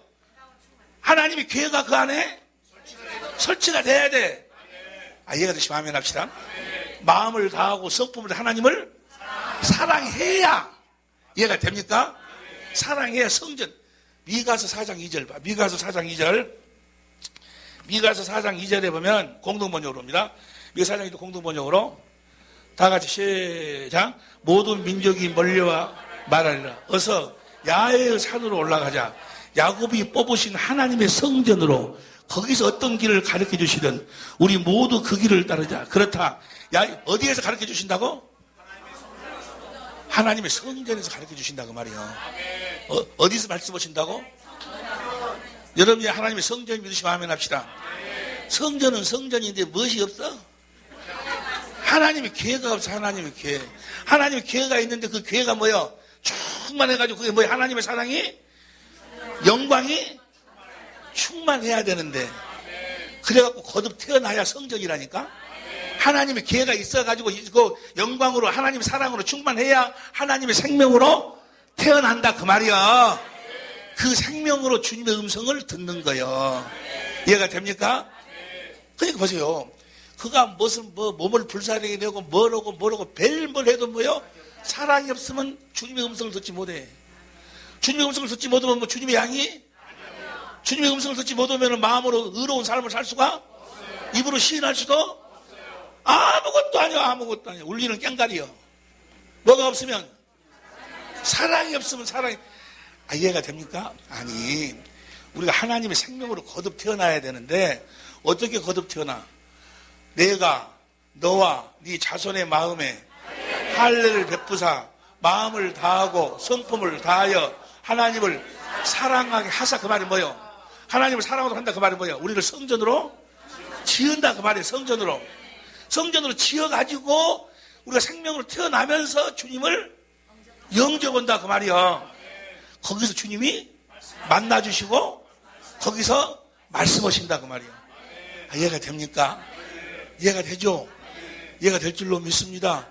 하나님의 교회가 그 안에 설치가 돼야 돼. 이해가 되시면 아멘 합시다. 마음을 다하고 성품을 하나님을 사랑해야. 이해가 됩니까? 사랑해야 성전. 미가서 4장 2절 봐. 미가서 4장 2절에 보면 공동번역으로 옵니다. 미가서 4장 2절 공동번역으로 다 같이 시작. 모든 민족이 몰려와 말하리라. 어서 야훼의 산으로 올라가자. 야곱이 뽑으신 하나님의 성전으로 거기서 어떤 길을 가르쳐 주시든 우리 모두 그 길을 따르자. 그렇다. 어디에서 가르쳐 주신다고? 하나님의 성전에서 가르쳐 주신다고 말이요. 어디서 말씀하신다고? 여러분이 하나님의 성전 믿으시면 아멘 합시다. 성전은 성전인데 무엇이 없어? 하나님의 교회가 없어. 하나님의 교회. 하나님의 교회가 있는데 그 교회가 뭐요? 충만해가지고 그게 뭐야? 하나님의 사랑이 영광이 충만해야 되는데 그래갖고 거듭 태어나야 성전이라니까. 하나님의 교회가 있어가지고 그 영광으로 하나님의 사랑으로 충만해야 하나님의 생명으로 태어난다 그 말이야. 그 생명으로 주님의 음성을 듣는 거예요. 이해가 됩니까? 그러니까 보세요. 그가 무슨 몸을 불사르게 되고 뭐라고 별뭘 해도 뭐요? 사랑이 없으면 주님의 음성을 듣지 못해. 주님의 음성을 듣지 못하면 뭐 주님의 양이? 주님의 음성을 듣지 못하면 마음으로 의로운 삶을 살 수가? 입으로 시인할 수도? 아무것도 아니야. 울리는 깽가리요. 뭐가 없으면? 사랑이 없으면 사랑이. 이해가 됩니까? 아니, 우리가 하나님의 생명으로 거듭 태어나야 되는데 어떻게 거듭 태어나? 내가 너와 네 자손의 마음에 할례를 베푸사 마음을 다하고 성품을 다하여 하나님을 사랑하게 하사 그 말이 뭐예요? 하나님을 사랑하도록 한다 그 말이 뭐예요? 우리를 성전으로 지은다 그 말이에요. 성전으로 지어가지고 우리가 생명으로 태어나면서 주님을 영접한다 그 말이에요. 거기서 주님이 만나주시고 거기서 말씀하신다 그 말이에요. 이해가 됩니까? 이해가 되죠? 이해가 될 줄로 믿습니다.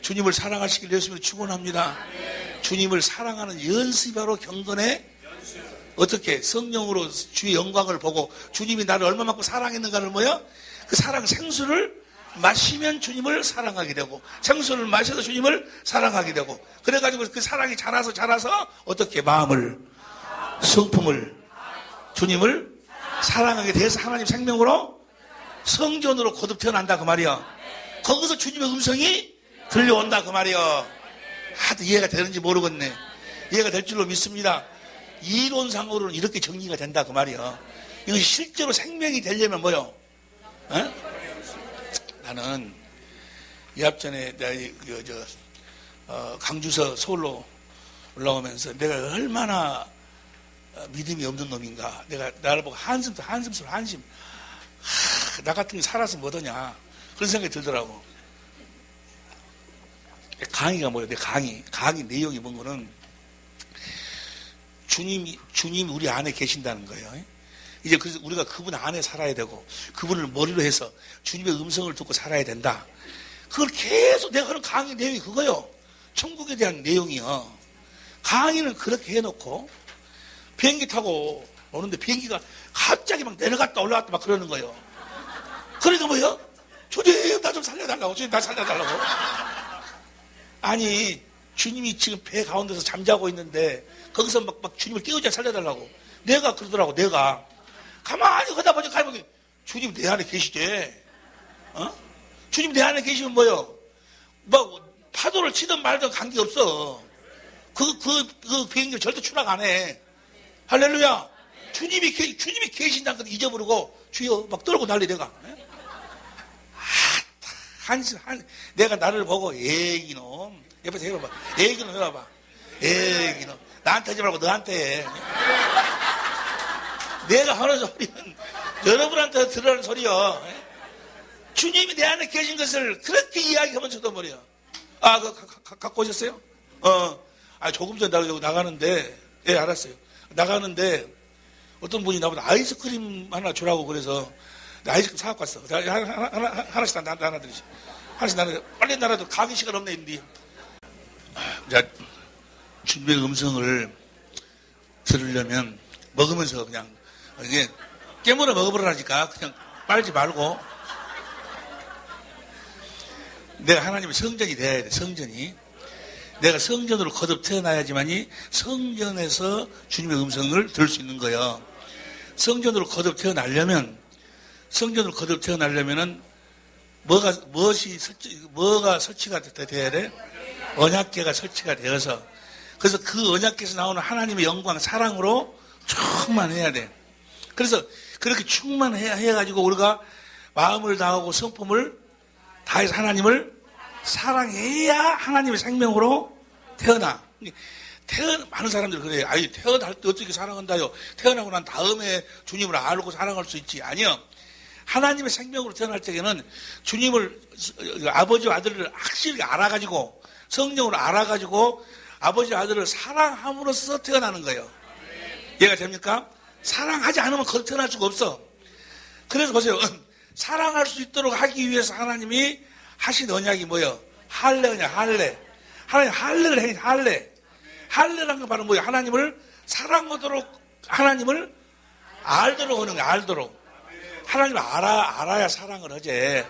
주님을 사랑하시길 예수님으로 축원합니다. 주님을 사랑하는 연습이 바로 경건의 어떻게 성령으로 주의 영광을 보고 주님이 나를 얼마만큼 사랑했는가를 뭐야? 그 사랑 생수를 마시면 주님을 사랑하게 되고 생수를 마셔서 주님을 사랑하게 되고 그래가지고 그 사랑이 자라서 어떻게 마음을 성품을 주님을 사랑하게 돼서 하나님 생명으로 성전으로 거듭 태어난다 그 말이야. 거기서 주님의 음성이 들려온다 그 말이야. 하도 이해가 되는지 모르겠네. 이해가 될 줄로 믿습니다. 이론상으로는 이렇게 정리가 된다 그 말이야. 이것이 실제로 생명이 되려면 뭐요? 나는 이 앞전에 내가 강주서 서울로 올라오면서 내가 얼마나 믿음이 없는 놈인가. 내가 나를 보고 한심. 나 같은 게 살아서 뭐더냐. 그런 생각이 들더라고. 강의가 뭐예요? 내 강의 내용이 뭔 거는 주님이 우리 안에 계신다는 거예요. 이제 그래서 우리가 그분 안에 살아야 되고 그분을 머리로 해서 주님의 음성을 듣고 살아야 된다. 그걸 계속 내가 하는 강의 내용이 그거요. 천국에 대한 내용이요. 강의는 그렇게 해놓고 비행기 타고 오는데 비행기가 갑자기 막 내려갔다 올라갔다 막 그러는 거예요. 그러니까 뭐요? 주님 나 좀 살려달라고. 주님 나 살려달라고. 아니 주님이 지금 배 가운데서 잠자고 있는데 거기서 막 주님을 깨우자 살려달라고. 내가 그러더라고. 내가 가만히 하다 보니까 주님 내 안에 계시지. 주님 내 안에 계시면 뭐요? 뭐 파도를 치든 말든 관계없어. 그 비행기 절대 추락 안 해. 할렐루야. 주님이 계신다는 걸 잊어버리고 주여 막 떨고 난리 내가. 내가 나를 보고 애기놈 옆에서 해봐봐. 애기놈 해봐봐. 애기놈 나한테 하지 말고 너한테 해. 내가 하는 소리는 여러분한테 들으라는 소리요. 주님이 내 안에 계신 것을 그렇게 이야기하면 저도 머리야. 갖고 오셨어요? 조금 전에 나가는데, 예, 알았어요. 나가는데, 어떤 분이 나보다 아이스크림 하나 주라고 그래서, 아이스크림 사갖고 왔어. 하나씩 나눠드리지. 하나씩 나눠, 빨리 나눠도 가기 시간 없네, 인디. 자, 주님의 음성을 들으려면, 먹으면서 그냥, 이게, 깨물어 먹어보라니까, 그냥 빨지 말고. 내가 하나님의 성전이 돼야 돼, 성전이. 내가 성전으로 거듭 태어나야지만이 성전에서 주님의 음성을 들을 수 있는 거예요. 성전으로 거듭 태어나려면은 뭐가 설치가 돼야 돼? 언약궤가 설치가 되어서. 그래서 그 언약궤에서 나오는 하나님의 영광, 사랑으로 충만해야 돼. 그래서 그렇게 충만해가지고 우리가 마음을 다하고 성품을 다해서 하나님을 사랑해야 하나님의 생명으로 태어나. 많은 사람들이 그래요. 태어날 때 어떻게 사랑한다요? 태어나고 난 다음에 주님을 알고 사랑할 수 있지. 아니요. 하나님의 생명으로 태어날 때에는 주님을, 아버지와 아들을 확실히 알아가지고, 성령으로 알아가지고, 아버지와 아들을 사랑함으로써 태어나는 거예요. 이해가 됩니까? 사랑하지 않으면 거듭 태어날 수가 없어. 그래서 보세요. 사랑할 수 있도록 하기 위해서 하나님이 하신 언약이 뭐예요? 할례냐, 할례. 하나님 할례를 해, 할례. 할례라는 건 바로 뭐예요? 하나님을 사랑하도록, 하나님을 알도록 하는 거예요, 알도록. 하나님을 알아야 사랑을 하지.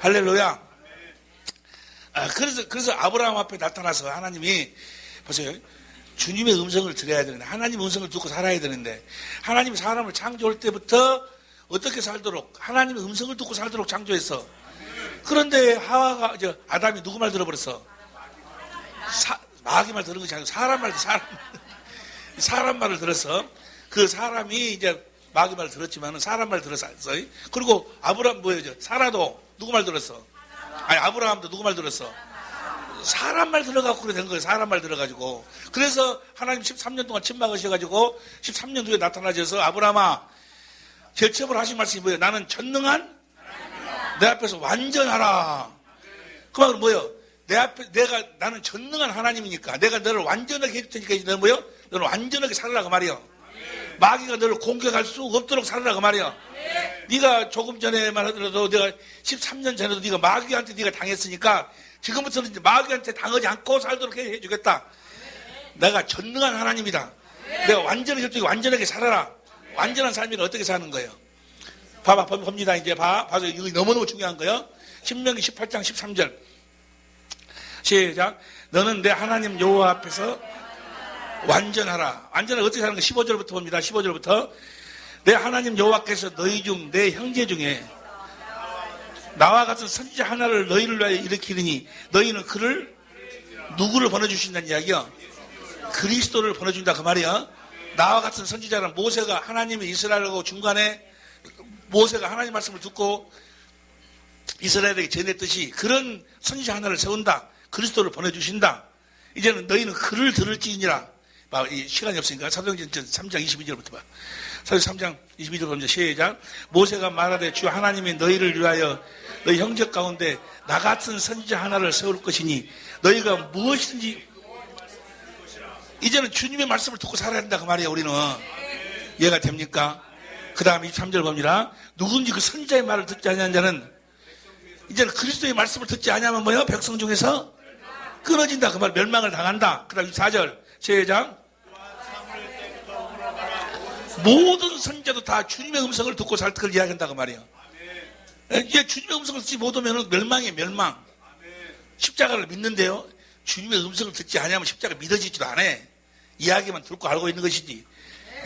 할렐루야. 그래서 아브라함 앞에 나타나서 하나님이, 보세요. 주님의 음성을 들어야 되는데, 하나님의 음성을 듣고 살아야 되는데, 하나님이 사람을 창조할 때부터 어떻게 살도록, 하나님의 음성을 듣고 살도록 창조했어. 그런데 아담이 누구 말 들어버렸어? 마귀 말 들은 것이 아니고 사람 말을 들었어. 그 사람이 이제 마귀 말 들었지만은 사람 말 들었어. 그리고 아브라함 사라도 누구 말 들었어? 아브라함도 누구 말 들었어? 사람 말 들어가고 그래 된 거예요. 사람 말 들어가지고. 그래서 하나님 13년 동안 침막하셔가지고 13년 후에 나타나셔서 아브라함아, 제첩을 하신 말씀이 뭐예요? 나는 전능한 내 앞에서 완전하라. 그 말은 뭐예요? 나는 전능한 하나님이니까 내가 너를 완전하게 해줄 테니까 너는 뭐예요? 너는 완전하게 살아라 그 말이요. 마귀가 너를 공격할 수 없도록 살아라 그 말이요. 네가 조금 전에만 하더라도 내가 13년 전에도 네가 마귀한테 네가 당했으니까 지금부터는 이제 마귀한테 당하지 않고 살도록 해주겠다. 내가 전능한 하나님이다. 내가 완전하게 살아라. 완전한 삶이라 어떻게 사는 거예요? 봅니다. 이제 봐서 이거 너무너무 중요한 거예요. 신명기 18장 13절. 시작. 너는 내 하나님 여호와 앞에서 완전하라. 완전하게 어떻게 사는 거예요? 15절부터 봅니다. 15절부터. 내 하나님 여호와께서 너희 중 내 형제 중에 나와 같은 선지자 하나를 너희를 위하여 일으키리니 너희는 그를 누구를 보내주신다는 이야기요? 그리스도를 보내준다 그 말이야. 나와 같은 선지자는 모세가 하나님의 이스라엘하고 중간에 모세가 하나님 말씀을 듣고 이스라엘에게 전했듯이 그런 선지자 하나를 세운다. 그리스도를 보내주신다. 이제는 너희는 그를 들을지니라. 시간이 없으니까 사도행전 3장 22절부터 봐. 사도행전 3장 22절 보면 시작. 모세가 말하되 주 하나님이 너희를 위하여 너희 형제 가운데 나 같은 선지자 하나를 세울 것이니 너희가 무엇이든지 이제는 주님의 말씀을 듣고 살아야 된다 그 말이에요. 우리는. 이해가 됩니까? 그 다음에 23절 봅니다. 누군지 그 선지자의 말을 듣지 아니하는 자는 이제는 그리스도의 말씀을 듣지 아니하면 뭐예요? 백성 중에서 끊어진다 그 말. 멸망을 당한다. 그 다음 24절 시작. 모든 선지자도 다 주님의 음성을 듣고 살 걸 이야기한다 그 말이에요. 이제 주님의 음성을 듣지 못하면 멸망이에요. 멸망. 십자가를 믿는데요, 주님의 음성을 듣지 않으면 십자가 믿어지지도 않아. 이야기만 듣고 알고 있는 것이지.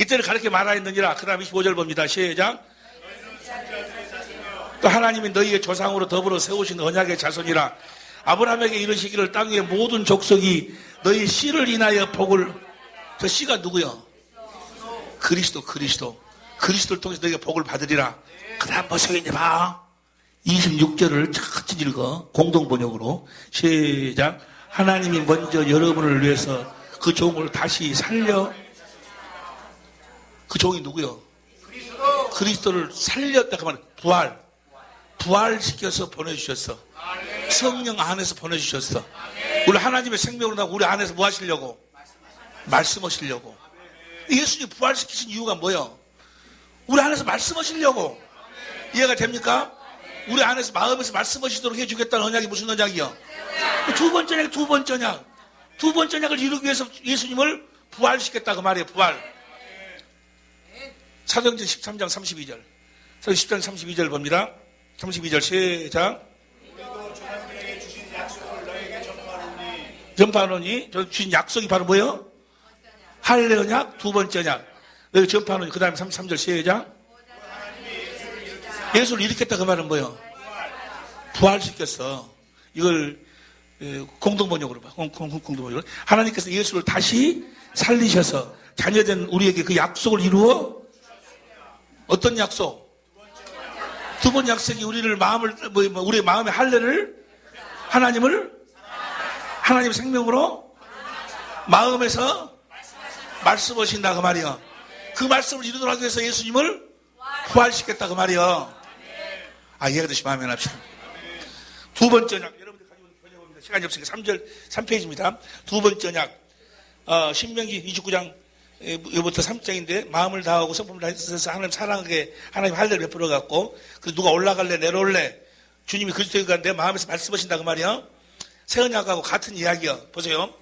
이때를 가르쳐 말하였느니라. 그 다음 25절 봅니다. 시작. 또 하나님이 너희의 조상으로 더불어 세우신 언약의 자손이라. 아브라함에게 이르시기를 땅 위의 모든 족속이 너희 씨를 인하여 복을. 저 씨가 누구요? 그리스도를 통해서 너희가 복을 받으리라. 그 다음 보세요. 이제 봐. 26절을 천천히 읽어. 공동번역으로. 시작. 하나님이 먼저 여러분을 위해서 그 종을 다시 살려. 그 종이 누구요? 그리스도를 살렸다. 그 말은 부활시켜서 보내주셨어. 성령 안에서 보내주셨어. 우리 하나님의 생명으로 나고 우리 안에서 뭐 하시려고? 말씀하시려고. 예수님 부활시키신 이유가 뭐예요? 우리 안에서 말씀하시려고. 이해가 됩니까? 우리 안에서 마음에서 말씀하시도록 해주겠다는 언약이 무슨 언약이요? 두 번째 언약, 두 번째 언약. 두 번째 언약을 이루기 위해서 예수님을 부활시켰다 그 말이에요. 부활. 사도행전 13장 32절. 사도행전 13장 32절 봅니다. 32절 시작. 전파하노니 주신 약속이 바로 뭐예요? 할례 언약, 두 번째 언약. 너희 전파하노니 그 다음에 33절 시작. 예수를 일으켰다 그 말은 뭐예요? 부활시켰어. 이걸 공동번역으로 봐. 공동번역으로. 하나님께서 예수를 다시 살리셔서 자녀된 우리에게 그 약속을 이루어 어떤 약속? 두 번 약속이 우리를 우리의 마음의 할례를 하나님 생명으로 마음에서 말씀하신다 그 말이요. 그 말씀을 이루도록 하기 위해서 예수님을 부활시켰다 그 말이요. 이해가 되시면 아멘 합시다. 두 번째 언약. 여러분들 가지고 있는 번역 봅니다. 시간이 없으니까 3페이지입니다. 두 번째 언약. 신명기 29장 이부터 3장인데 마음을 다하고 성품을 다해서 하나님 사랑하게 하나님 할례를 베풀어 갖고 그래서 누가 올라갈래 내려올래 주님이 그리스도가 내 마음에서 말씀하신다 그 말이요. 새 언약하고 같은 이야기요. 보세요.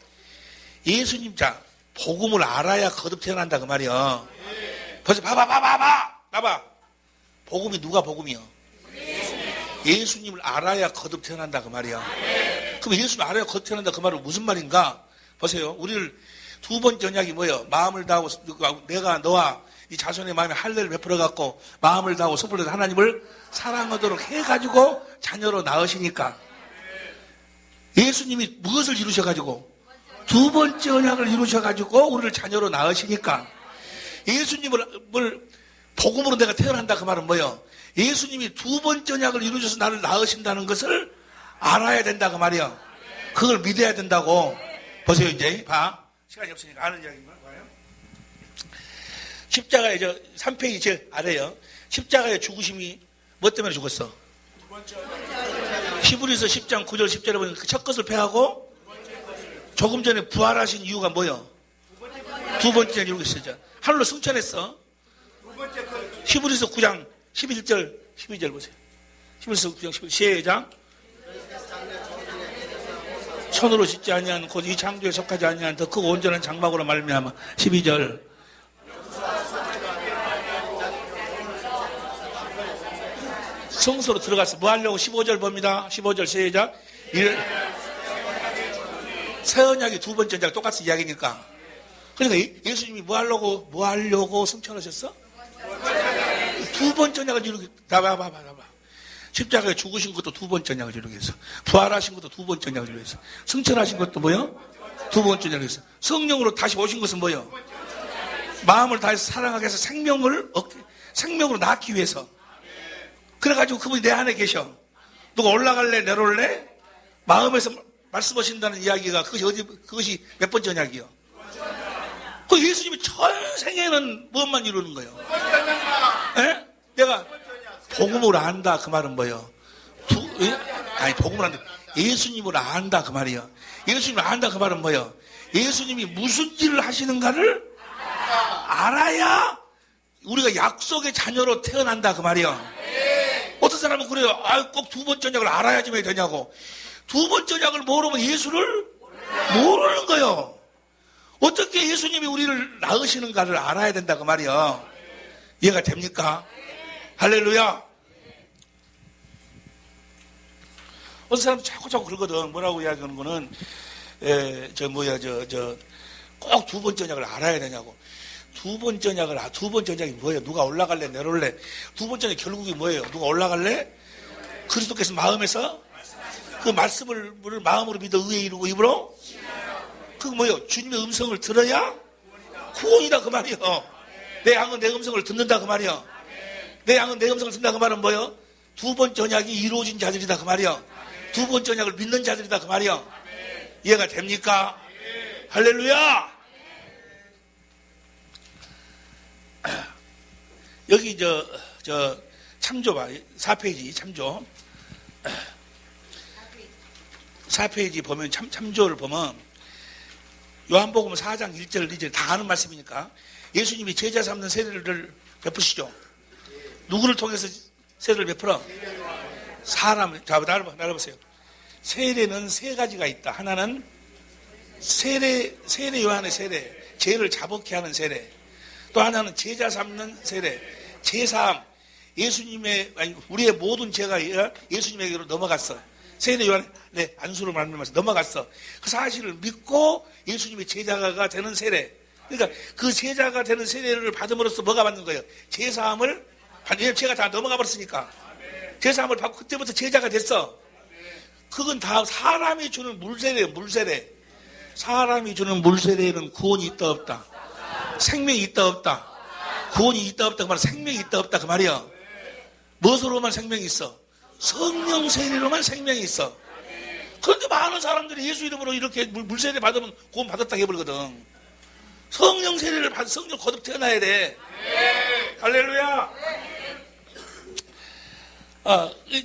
예수님 복음을 알아야 거듭 태어난다 그 말이요. 벌써 봐봐. 복음이 누가 복음이요? 예수님을 알아야 거듭 태어난다 그 말이요. 그럼 예수님을 알아야 거듭 태어난다 그 말은 무슨 말인가? 보세요. 우리를 두 번째 언약이 뭐예요? 마음을 다하고 내가 너와 이 자손의 마음에 할례를 베풀어 갖고 마음을 다하고 성품을 다해서 하나님을 사랑하도록 해가지고 자녀로 낳으시니까 예수님이 무엇을 이루셔가지고 두 번째 언약을 이루셔가지고 우리를 자녀로 낳으시니까 예수님을 복음으로 내가 태어난다 그 말은 뭐예요? 예수님이 두 번째 언약을 이루셔서 나를 낳으신다는 것을 알아야 된다 그 말이에요. 그걸 믿어야 된다고. 보세요. 이제 봐. 시간이 없으니까 아는 이야기만 봐요. 십자가에 3페이지 제일 아래요. 십자가의 죽으심이 뭐 때문에 죽었어? 히브리서 10장 9절 10절에 보니까 그 첫 것을 패하고 조금 전에 부활하신 이유가 뭐예요? 두 번째 이루고 있어요. 하늘로 승천했어. 히브리서 9장 11절 12절 보세요. 히브리서 9장 11절 시작. 손으로 짓지 아니한 곧 이 창조에 속하지 아니한 더 크고 온전한 장막으로 말미암아 12절. 성소로 들어가서 뭐 하려고 15절 봅니다. 15절 시작. 새 언약이 두 번째 언약 똑같은 이야기니까. 그러니까 예수님이 뭐 하려고 승천하셨어? 두 번째 언약을 이루기. 봐봐. 십자가에 죽으신 것도 두 번째 언약을 이루기 위해서. 부활하신 것도 두 번째 언약을 이루기 위해서. 승천하신 것도 뭐요? 두 번째 언약을 위해서. 성령으로 다시 오신 것은 뭐요? 마음을 다해서 사랑하게 해서 생명으로 낳기 위해서. 그래가지고 그분이 내 안에 계셔. 누가 올라갈래 내려올래? 마음에서 말씀하신다는 이야기가 그것이 몇 번째 언약이요? 그 예수님이 전생에는 무엇만 이루는 거예요? 에? 내가 복음을 안다 그 말은 뭐예요? 복음을 안다. 예수님을 안다 그 말이에요. 예수님을 안다 그 말은 뭐예요? 예수님이 무슨 일을 하시는가를 알아야 우리가 약속의 자녀로 태어난다 그 말이에요. 어떤 사람은 그래요. 꼭 두 번째 언약을 알아야지만 되냐고. 두 번째 언약을 모르면 예수를 모르는 거예요. 어떻게 예수님이 우리를 낳으시는가를 알아야 된다 그 말이에요. 이해가 됩니까? 할렐루야. 어떤 사람은 자꾸 그러거든. 뭐라고 이야기하는 거는 꼭 두 번째 언약을 알아야 되냐고. 두 번째 언약이 뭐예요? 누가 올라갈래 내려올래? 두 번째 언약 결국이 뭐예요? 누가 올라갈래? 그리스도께서 마음에서 그 말씀을 마음으로 믿어 의에 이루고 입으로 그 뭐예요? 주님의 음성을 들어야 구원이다 그 말이에요. 내 양은 내 음성을 듣는다 그 말이에요. 내 양은 내 음성을 듣는다 그 말은 뭐예요? 두 번째 언약이 이루어진 자들이다 그 말이에요. 두 번째 언약을 믿는 자들이다 그 말이에요. 이해가 됩니까? 할렐루야. 여기 참조 봐. 4페이지 참조. 4페이지 보면 참조를 보면 요한복음 4장 1절 2절 다 아는 말씀이니까 예수님이 제자 삼는 세례를 베푸시죠. 누구를 통해서 세례를 베풀어? 사람. 자, 나를 보세요. 세례는 세 가지가 있다. 하나는 세례 요한의 세례, 죄를 자복케 하는 세례. 또 하나는 제자 삼는 세례, 제사함. 우리의 모든 죄가 예수님에게로 넘어갔어. 세례 요한의 안수로 말미암아서 넘어갔어. 그 사실을 믿고 예수님의 제자가 되는 세례. 그러니까 그 제자가 되는 세례를 받음으로써 뭐가 받는 거예요? 제사함을, 왜냐면 죄가 다 넘어가 버렸으니까. 제사함을 받고 그때부터 제자가 됐어. 그건 다 사람이 주는 물세례예요, 물세례. 사람이 주는 물세례에는 구원이 있다 없다. 생명이 있다 없다. 구원이 있다 없다 그 말은 생명이 있다 없다 그 말이야. 무엇으로만 생명이 있어? 성령 세례로만 생명이 있어. 그런데 많은 사람들이 예수 이름으로 이렇게 물세례 받으면 구원 받았다 해버리거든. 성령 세례를 받아 성령 거듭 태어나야 돼. 할렐루야.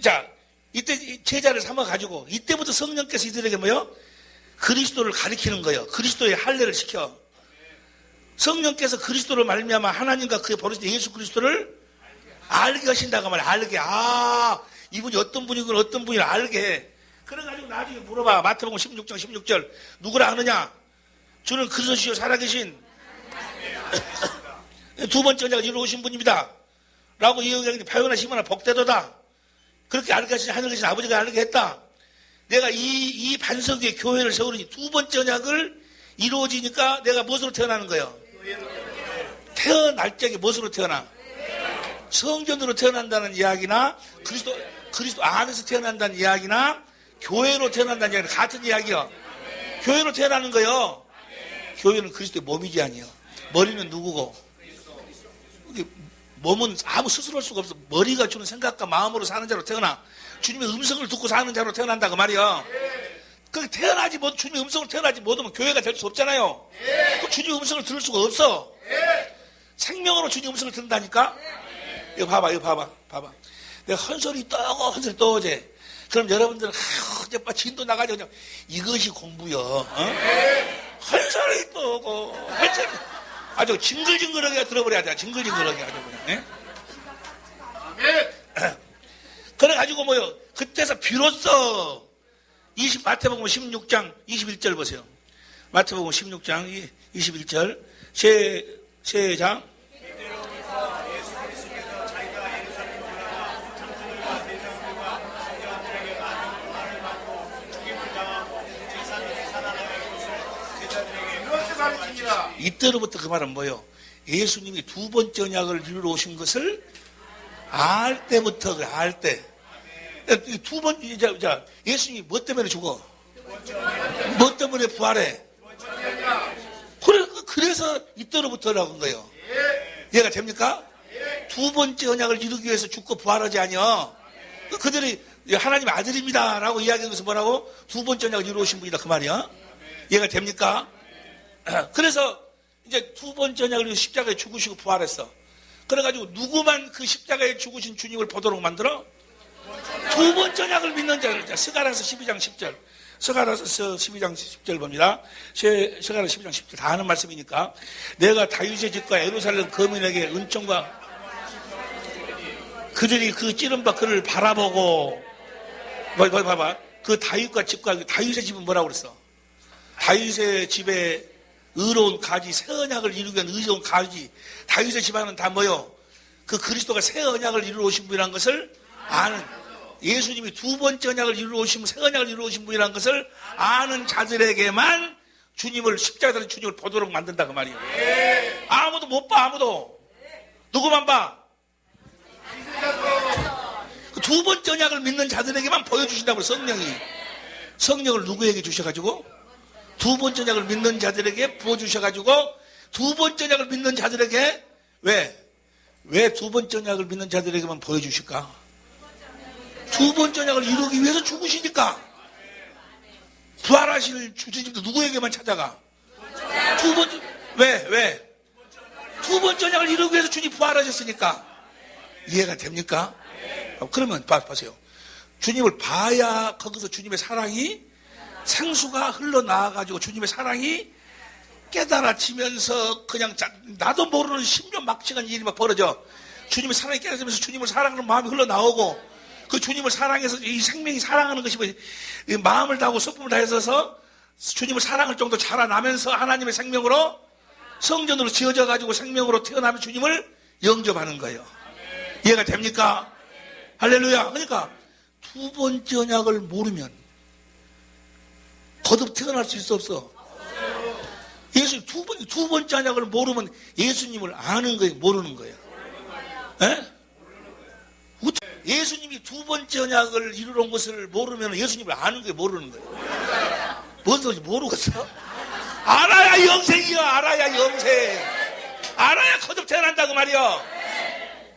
자, 이때 제자를 삼아가지고 이때부터 성령께서 이들에게 뭐요? 그리스도를 가리키는 거예요. 그리스도의 할례를 시켜. 성령께서 그리스도를 말미암아 하나님과 그의 버리신 예수 그리스도를 알게 하신다고 말이야. 알게. 이분이 어떤 분이군 어떤 분이를 알게 해. 그래가지고 나중에 물어봐. 마태복음 16장 16절 누구라 아느냐? 주는 그리스도시요 살아계신 두 번째 언약을 이루어오신 분입니다. 라고 이야기하는데 파요나시거나 복되도다. 그렇게 알게 하신 하늘 계신 아버지가 알게 했다. 내가 이 반석 위에 교회를 세우니 두 번째 언약을 이루어지니까 내가 무엇으로 태어나는 거예요? 태어날 적에 무엇으로 태어나? 성전으로 태어난다는 이야기나 그리스도 안에서 태어난다는 이야기나 교회로 태어난다는 이야기는 같은 이야기요. 교회로 태어나는 거요. 교회는 그리스도의 몸이지 아니요. 머리는 누구고? 몸은 아무 스스로 할 수가 없어. 머리가 주는 생각과 마음으로 사는 자로 태어나. 주님의 음성을 듣고 사는 자로 태어난다 그 말이야. 그 태어나지 못 주님의 음성을 태어나지 못하면 교회가 될 수 없잖아요. 그 주님의 음성을 들을 수가 없어. 생명으로 주님의 음성을 듣는다니까. 이거 봐봐. 내가 헌소리 떠고 어제. 그럼 여러분들은 이제 진도 나가죠. 그냥 이것이 공부요. 헌소리 떠고 아주 징글징글하게 들어버려야 돼. 징글징글하게 아주 그냥. 그래가지고 뭐요? 그때서 비로소 마태복음 16장 21절 보세요. 마태복음 16장 21절 시작. 이때로부터 그 말은 뭐예요? 예수님이 두 번째 언약을 이루러 오신 것을 알 때부터 그래, 알 때. 두 번째, 자, 예수님이 뭐 때문에 죽어? 뭐 때문에 부활해? 그래서 이때로부터라고 한 거예요. 이해가 됩니까? 두 번째 언약을 이루기 위해서 죽고 부활하지 아니요. 그들이 하나님의 아들입니다라고 이야기한 것은 뭐라고? 두 번째 언약을 이루어 오신 분이다 그 말이야. 이해가 됩니까? 그래서 이제 두 번째 언약을 십자가에 죽으시고 부활했어. 그래가지고 누구만 그 십자가에 죽으신 주님을 보도록 만들어? 두 번째 언약을 믿는 자를. 스가랴서 12장 10절. 스가랴서 12장 10절 봅니다. 스가랴서 12장 10절 다 하는 말씀이니까. 내가 다윗의 집과 예루살렘 거민에게 은총과 그들이 그 찌른바 그를 바라보고 봐봐. 그 다윗과 집과 다윗의 집은 뭐라고 그랬어? 다윗의 집에 의로운 가지, 새 언약을 이루기 위한 의로운 가지. 다윗의 집안은 다 뭐요? 그 그리스도가 새 언약을 이루어 오신 분이라는 것을 아는, 예수님이 두 번째 언약을 이루어 오신 분, 새 언약을 이루어 오신 분이라는 것을 아는 자들에게만 십자가에 달린 주님을 보도록 만든다 그 말이에요. 아무도 못 봐, 아무도. 누구만 봐? 그 두 번째 언약을 믿는 자들에게만 보여주신다고 성령을 누구에게 주셔가지고? 두 번째 언약을 믿는 자들에게 부어주셔가지고 두 번째 언약을 믿는 자들에게 왜 두 번째 언약을 믿는 자들에게만 보여주실까? 두 번째 언약을 이루기 위해서 죽으시니까. 부활하실 주님도 누구에게만 찾아가? 왜? 두 번째 언약을 이루기 위해서 주님 부활하셨으니까. 이해가 됩니까? 그러면 보세요. 주님을 봐야 거기서 주님의 사랑이 생수가 흘러나와가지고 주님의 사랑이 깨달아지면서 그냥 나도 모르는 신묘막측한 일이 막 벌어져. 주님의 사랑이 깨달아지면서 주님을 사랑하는 마음이 흘러나오고, 그 주님을 사랑해서 이 생명이 사랑하는 것이 마음을 다하고 성품을 다해서 주님을 사랑할 정도 자라나면서 하나님의 생명으로 성전으로 지어져 가지고 생명으로 태어나면 주님을 영접하는 거예요. 이해가 됩니까? 할렐루야. 그러니까 두 번째 언약을 모르면 거듭 태어날 수 있어 없어? 예수 두 번째 언약을 모르면 예수님을 아는 거예요, 모르는 거예요? 예? 예수님이 두 번째 언약을 이루러 온 것을 모르면 예수님을 아는 거예요, 모르는 거예요? 뭔 소리지? 모르겠어? 알아야 영생이요. 알아야 영생. 알아야 거듭 태어난다고 말이요.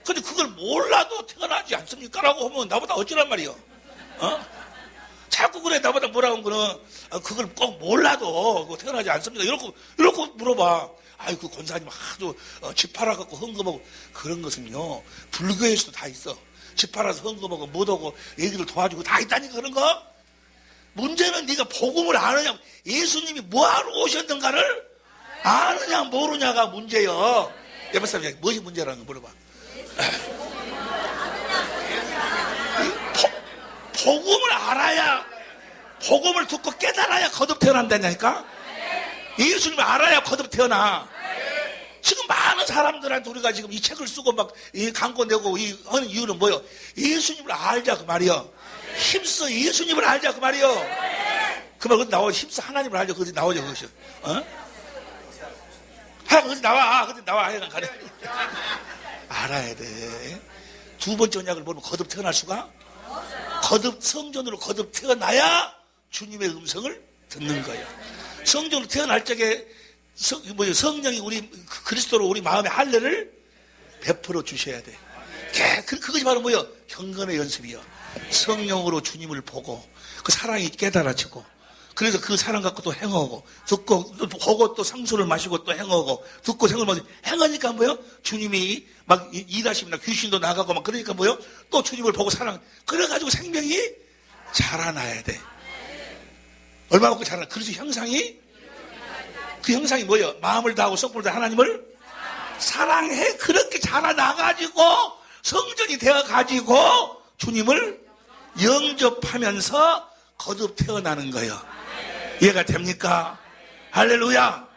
근데 그걸 몰라도 태어나지 않습니까? 라고 하면 나보다 어쩌란 말이요. 자꾸 그래, 나보다 뭐라고 하는 거는 그걸 꼭 몰라도 태어나지 않습니까? 이렇게 물어봐. 아이, 그 권사님 하도 집 팔아갖고 헌금하고. 그런 것은요, 불교에서도 다 있어. 집 팔아서 헌금하고 못하고 얘기를 도와주고 다 있다니까, 그런 거. 문제는 네가 복음을 아느냐, 예수님이 뭐하러 오셨는가를 아느냐 모르냐가 문제요. 옆에 사람이 무엇이 문제라는 거 물어봐. 복음을 알아야, 복음을 듣고 깨달아야 거듭 태어난다니까. 예수님을 알아야 거듭 태어나. 지금 많은 사람들한테 우리가 지금 이 책을 쓰고 막 이 광고 내고 이 하는 이유는 뭐요? 예수님을 알자 그 말이요. 힘써 예수님을 알자 그 말이요. 그 말 거기 나와. 힘써 하나님을 알자. 거기 나오죠. 그것이. 거기 나와. 거기 나와. 하여간 가래. 알아야 돼. 두 번째 언약을 모르면 거듭 태어날 수가? 거듭 성전으로 거듭 태어나야 주님의 음성을 듣는 거예요. 성전으로 태어날 적에 성령이 우리 그리스도로 우리 마음의 할례를 베풀어 주셔야 돼. 그것이 바로 뭐예요? 경건의 연습이요. 성령으로 주님을 보고 그 사랑이 깨달아지고, 그래서 그 사랑 갖고 또 행하고, 듣고 또 보고 또 상수를 마시고 또 행하고, 듣고 생을 마시고 행하니까 뭐예요? 주님이 막 일하십니다. 귀신도 나가고 막 그러니까 뭐예요? 또 주님을 보고 사랑. 그래가지고 생명이 자라나야 돼. 얼마만큼 자라나? 그래서 형상이, 그 형상이 뭐예요? 마음을 다하고 성품을 다해 하나님을 사랑해. 그렇게 자라나가지고 성전이 되어가지고 주님을 영접하면서 거듭 태어나는 거예요. 이해가 됩니까? 할렐루야.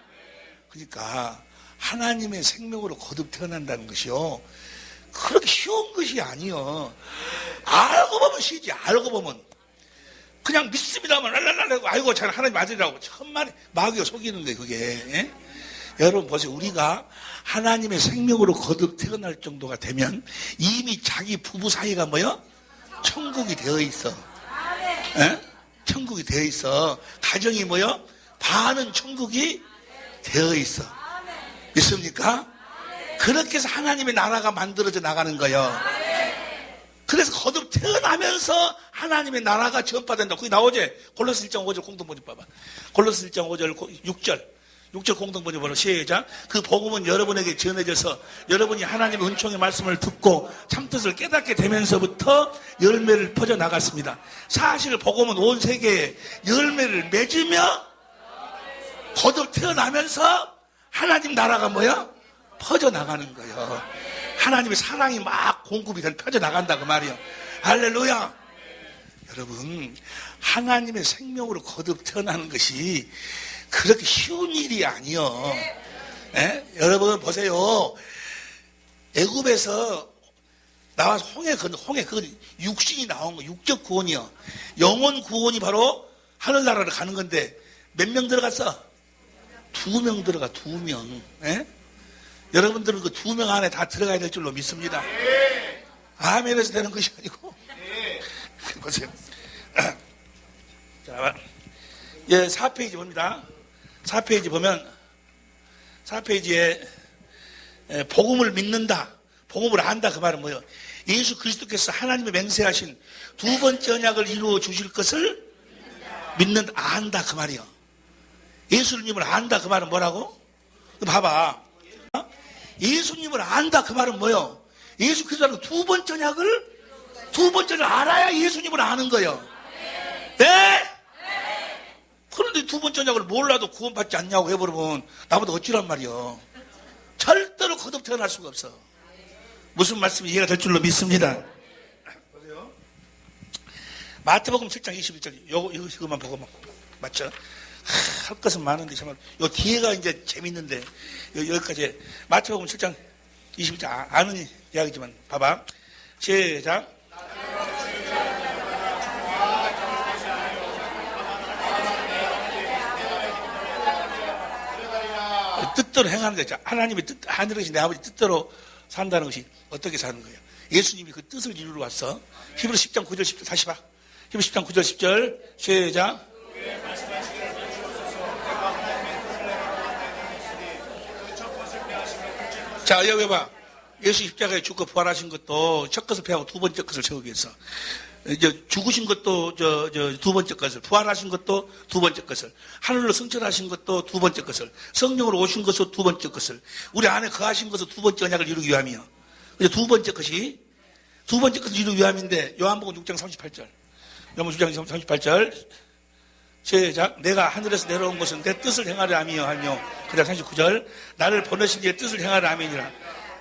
그러니까 하나님의 생명으로 거듭 태어난다는 것이요, 그렇게 쉬운 것이 아니요. 알고 보면 쉬지. 알고 보면 그냥 믿습니다만 랄랄랄 아이고 잘 하나님 아들이라고 천만에 마귀가 속이는 거예요, 그게. 예? 여러분 보세요. 우리가 하나님의 생명으로 거듭 태어날 정도가 되면 이미 자기 부부 사이가 뭐요? 천국이 되어 있어. 예? 천국이 되어 있어. 가정이 뭐요? 반은 천국이 되어 있어. 믿습니까? 그렇게 해서 하나님의 나라가 만들어져 나가는 거예요. 그래서 거듭 태어나면서 하나님의 나라가 전파된다. 거기 나오지? 골로새 1장 5절 공동번역 봐봐. 골로새 1장 5절 6절 공동번역 보라. 시작. 그 복음은 여러분에게 전해져서 여러분이 하나님의 은총의 말씀을 듣고 참뜻을 깨닫게 되면서부터 열매를 퍼져나갔습니다. 사실 복음은 온 세계에 열매를 맺으며 거듭 태어나면서 하나님 나라가 뭐야? 퍼져나가는 거예요. 하나님의 사랑이 막 공급이 펴져나간다 그 말이에요. 할렐루야. 여러분, 하나님의 생명으로 거듭 태어나는 것이 그렇게 쉬운 일이 아니요. 예? 여러분 보세요. 애굽에서 나와서 홍해 그 육신이 나온 거, 육적 구원이요. 영혼 구원이 바로 하늘나라를 가는 건데 몇 명 들어갔어? 2명 들어가. 2명. 예? 여러분들은 그 2명 안에 다 들어가야 될 줄로 믿습니다. 아멘에서 되는 것이 아니고. 보세요. 자, 예, 4페이지 봅니다. 4페이지 보면 4페이지에 복음을 믿는다, 복음을 안다 그 말은 뭐예요? 예수 그리스도께서 하나님의 맹세하신 두 번째 언약을 이루어 주실 것을 믿는다, 안다 그 말이요. 예수님을 안다 그 말은 뭐라고? 봐봐. 예수님을 안다 그 말은 뭐예요? 예수 그리스도는 두 번째 언약을 알아야 예수님을 아는 거예요. 네? 그런데 두 번째 언약을 몰라도 구원받지 않냐고 해버리면 나보다 어찌란 말이요. 절대로 거듭 태어날 수가 없어. 무슨 말씀이 이해가 될 줄로 믿습니다. 보세요. 마태복음 7장 21절. 이거만 보고만. 맞죠? 할 것은 많은데, 정말. 요 뒤에가 이제 재밌는데, 여기까지. 마태복음 7장 21절. 아는 이야기지만, 봐봐. 시작. 뜻대로 행하는 거죠. 하나님의 뜻, 하늘에 계신 내 아버지 뜻대로 산다는 것이 어떻게 사는 거예요? 예수님이 그 뜻을 이루러 왔어. 히브리 10장 9절 10절 다시 봐. 히브리 10장 9절 10절 시작. 자, 여기 봐. 예수 십자가에 죽고 부활하신 것도 첫 것을 패하고 두 번째 것을 세우기 위해서. 이제 죽으신 것도 두 번째 것을, 부활하신 것도 두 번째 것을, 하늘로 승천하신 것도 두 번째 것을, 성령으로 오신 것도 두 번째 것을, 우리 안에 거하신 것도 두 번째 언약을 이루기 위함이요. 이제 두 번째 것을 이루기 위함인데, 요한복음 6장 38절. 요한복음 6장 38절. 시작. 내가 하늘에서 내려온 것은 내 뜻을 행하려 함이요 하며, 그 다음 39절. 나를 보내신 이의 뜻을 행하려 함이니라.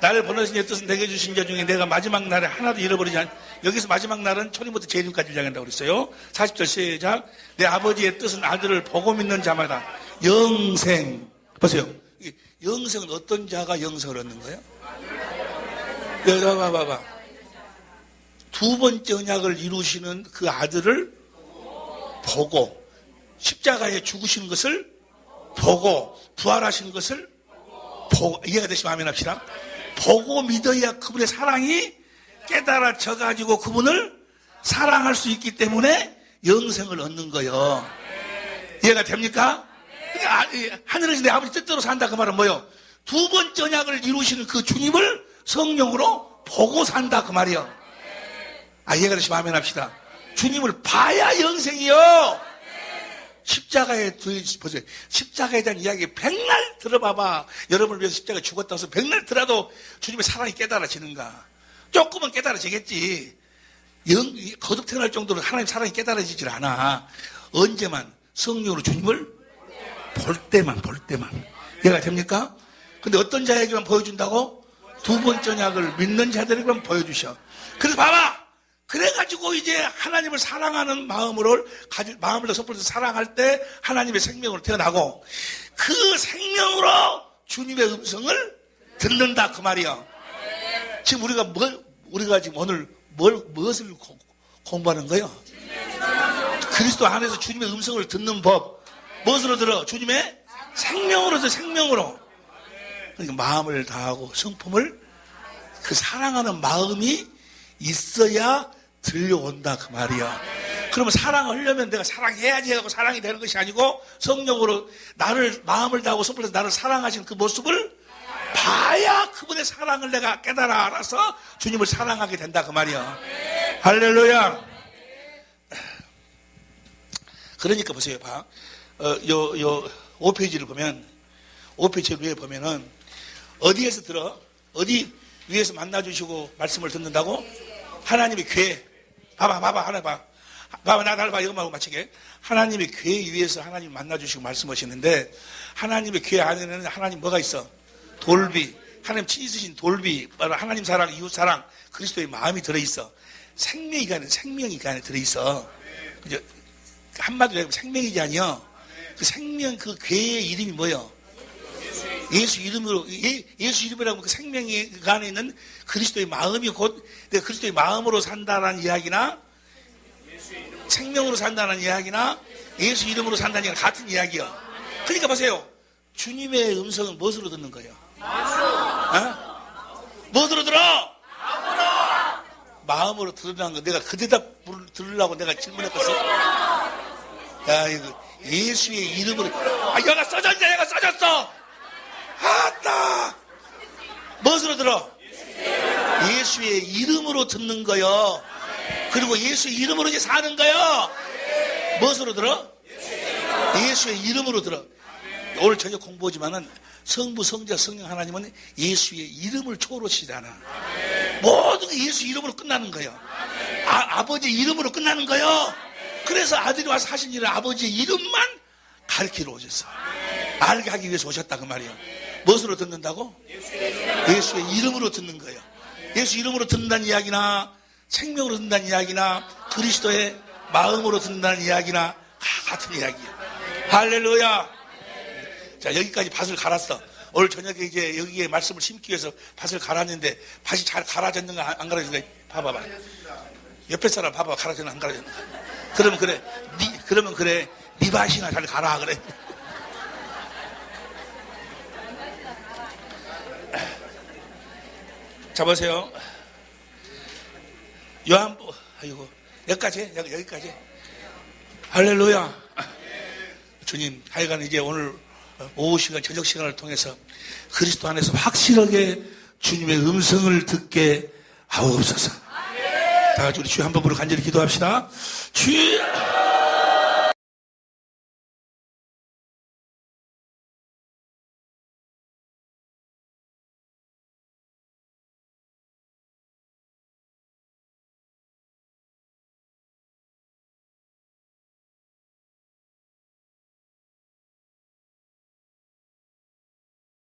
나를 보내신 이의 뜻은 내게 주신 자 중에 내가 마지막 날에 하나도 잃어버리지 않. 여기서 마지막 날은 초림부터 재림까지 이야기한다고 그랬어요. 40절 시작. 내 아버지의 뜻은 아들을 보고 믿는 자마다 영생. 보세요. 영생은 어떤 자가 영생을 얻는 거예요? 여기 봐봐. 두 번째 언약을 이루시는 그 아들을 보고, 십자가에 죽으시는 것을 보고, 부활하시는 것을 보고, 이해가 되시면 아멘 합시다. 보고 믿어야 그분의 사랑이 깨달아져가지고 그분을 사랑할 수 있기 때문에 영생을 얻는 거예요. 이해가 됩니까? 하늘에서 내 아버지 뜻대로 산다 그 말은 뭐예요? 두 번째 언약을 이루시는 그 주님을 성령으로 보고 산다 그 말이에요. 이해가 되시면 아멘 합시다. 주님을 봐야 영생이요. 십자가에 보세요. 십자가에 대한 이야기 백날 들어봐봐. 여러분을 위해서 십자가에 죽었다고 해서 백날 들어도 주님의 사랑이 깨달아지는가? 조금은 깨달아지겠지. 거듭 태어날 정도로 하나님 사랑이 깨달아지질 않아. 언제만 성령으로 주님을 볼 때만. 이해가 됩니까? 근데 어떤 자에게만 보여준다고? 두 번째 언약을 믿는 자들에게만 보여주셔. 그래서 봐봐. 그래가지고 이제 하나님을 사랑하는 마음을 섣불려서 사랑할 때 하나님의 생명으로 태어나고, 그 생명으로 주님의 음성을 듣는다 그 말이야. 지금 우리가 지금 오늘 무엇을 공부하는 거예요? 그리스도 안에서 주님의 음성을 듣는 법. 무엇으로 들어? 주님의 생명으로 들어. 생명으로. 그러니까 마음을 다하고 성품을, 그 사랑하는 마음이 있어야 들려온다 그 말이야. 그러면 사랑을 하려면 내가 사랑해야지 하고 사랑이 되는 것이 아니고, 성령으로 나를 마음을 다하고 성품을 나를 사랑하시는 그 모습을 봐야 그분의 사랑을 내가 깨달아 알아서 주님을 사랑하게 된다 그 말이야. 할렐루야. 그러니까 보세요. 봐. 요 5페이지를 보면, 5페이지 위에 보면은 어디에서 들어? 어디 위에서 만나주시고 말씀을 듣는다고? 하나님의 교회. 봐봐. 하나 봐. 봐봐, 나를 봐. 이것만 하고 마치게. 하나님의 교회 위에서 하나님 만나주시고 말씀하시는데, 하나님의 교회 안에는 하나님 뭐가 있어? 돌비. 하나님 친히 쓰신 돌비. 바로 하나님 사랑, 이웃 사랑, 그리스도의 마음이 들어있어. 생명이 그 안에 들어있어. 그죠? 한마디로 얘기하면 생명이지 아니요. 그 생명, 그 교회의 이름이 뭐요? 예수 이름으로, 예수 이름이라고 그 생명이 그 안에 있는 그리스도의 마음이 곧 내가 그리스도의 마음으로 산다는 이야기나, 생명으로 산다는 이야기나, 예수 이름으로 산다는 이야기는 같은 이야기요. 그러니까 보세요. 주님의 음성은 무엇으로 듣는 거예요? 무엇으로 들어? 마음으로 들으라는 거. 내가 그 대답 들으려고 내가 질문했겠어? 야, 이거 예수의 이름으로. 얘가 써졌어. 아따! 무엇으로 들어? 예수의 이름으로 듣는 거요. 그리고 예수의 이름으로 이제 사는 거요. 무엇으로 들어? 예수의 이름으로 들어. 오늘 저녁 공부하지만은 성부, 성자, 성령 하나님은 예수의 이름을 초월하시잖아. 모든 게 예수 이름으로 끝나는 거예요. 아버지 이름으로 끝나는 거예요. 그래서 아들이 와서 하신 일은 아버지의 이름만 가르치러 오셨어. 알게 하기 위해서 오셨다 그 말이에요. 무엇으로 듣는다고? 예수의 이름으로 듣는 거예요. 예수 이름으로 듣는다는 이야기나 생명으로 듣는다는 이야기나 그리스도의 마음으로 듣는다는 이야기나 같은 이야기예요. 할렐루야. 자, 여기까지 밭을 갈았어. 오늘 저녁에 이제 여기에 말씀을 심기 위해서 밭을 갈았는데 밭이 잘 갈아졌는가 안 갈아졌는가 봐봐봐. 옆에 사람 봐봐. 갈아졌는가 안 갈아졌는가. 그러면 그래 네 밭이나 잘 갈아 그래. 자 보세요. 요한복 아이고 여기까지 여기까지. 할렐루야. 주님 하여간 이제 오늘 오후 시간 저녁 시간을 통해서 그리스도 안에서 확실하게 주님의 음성을 듣게 하옵소서. 다 같이 우리 주여 한 번으로 간절히 기도합시다. 주여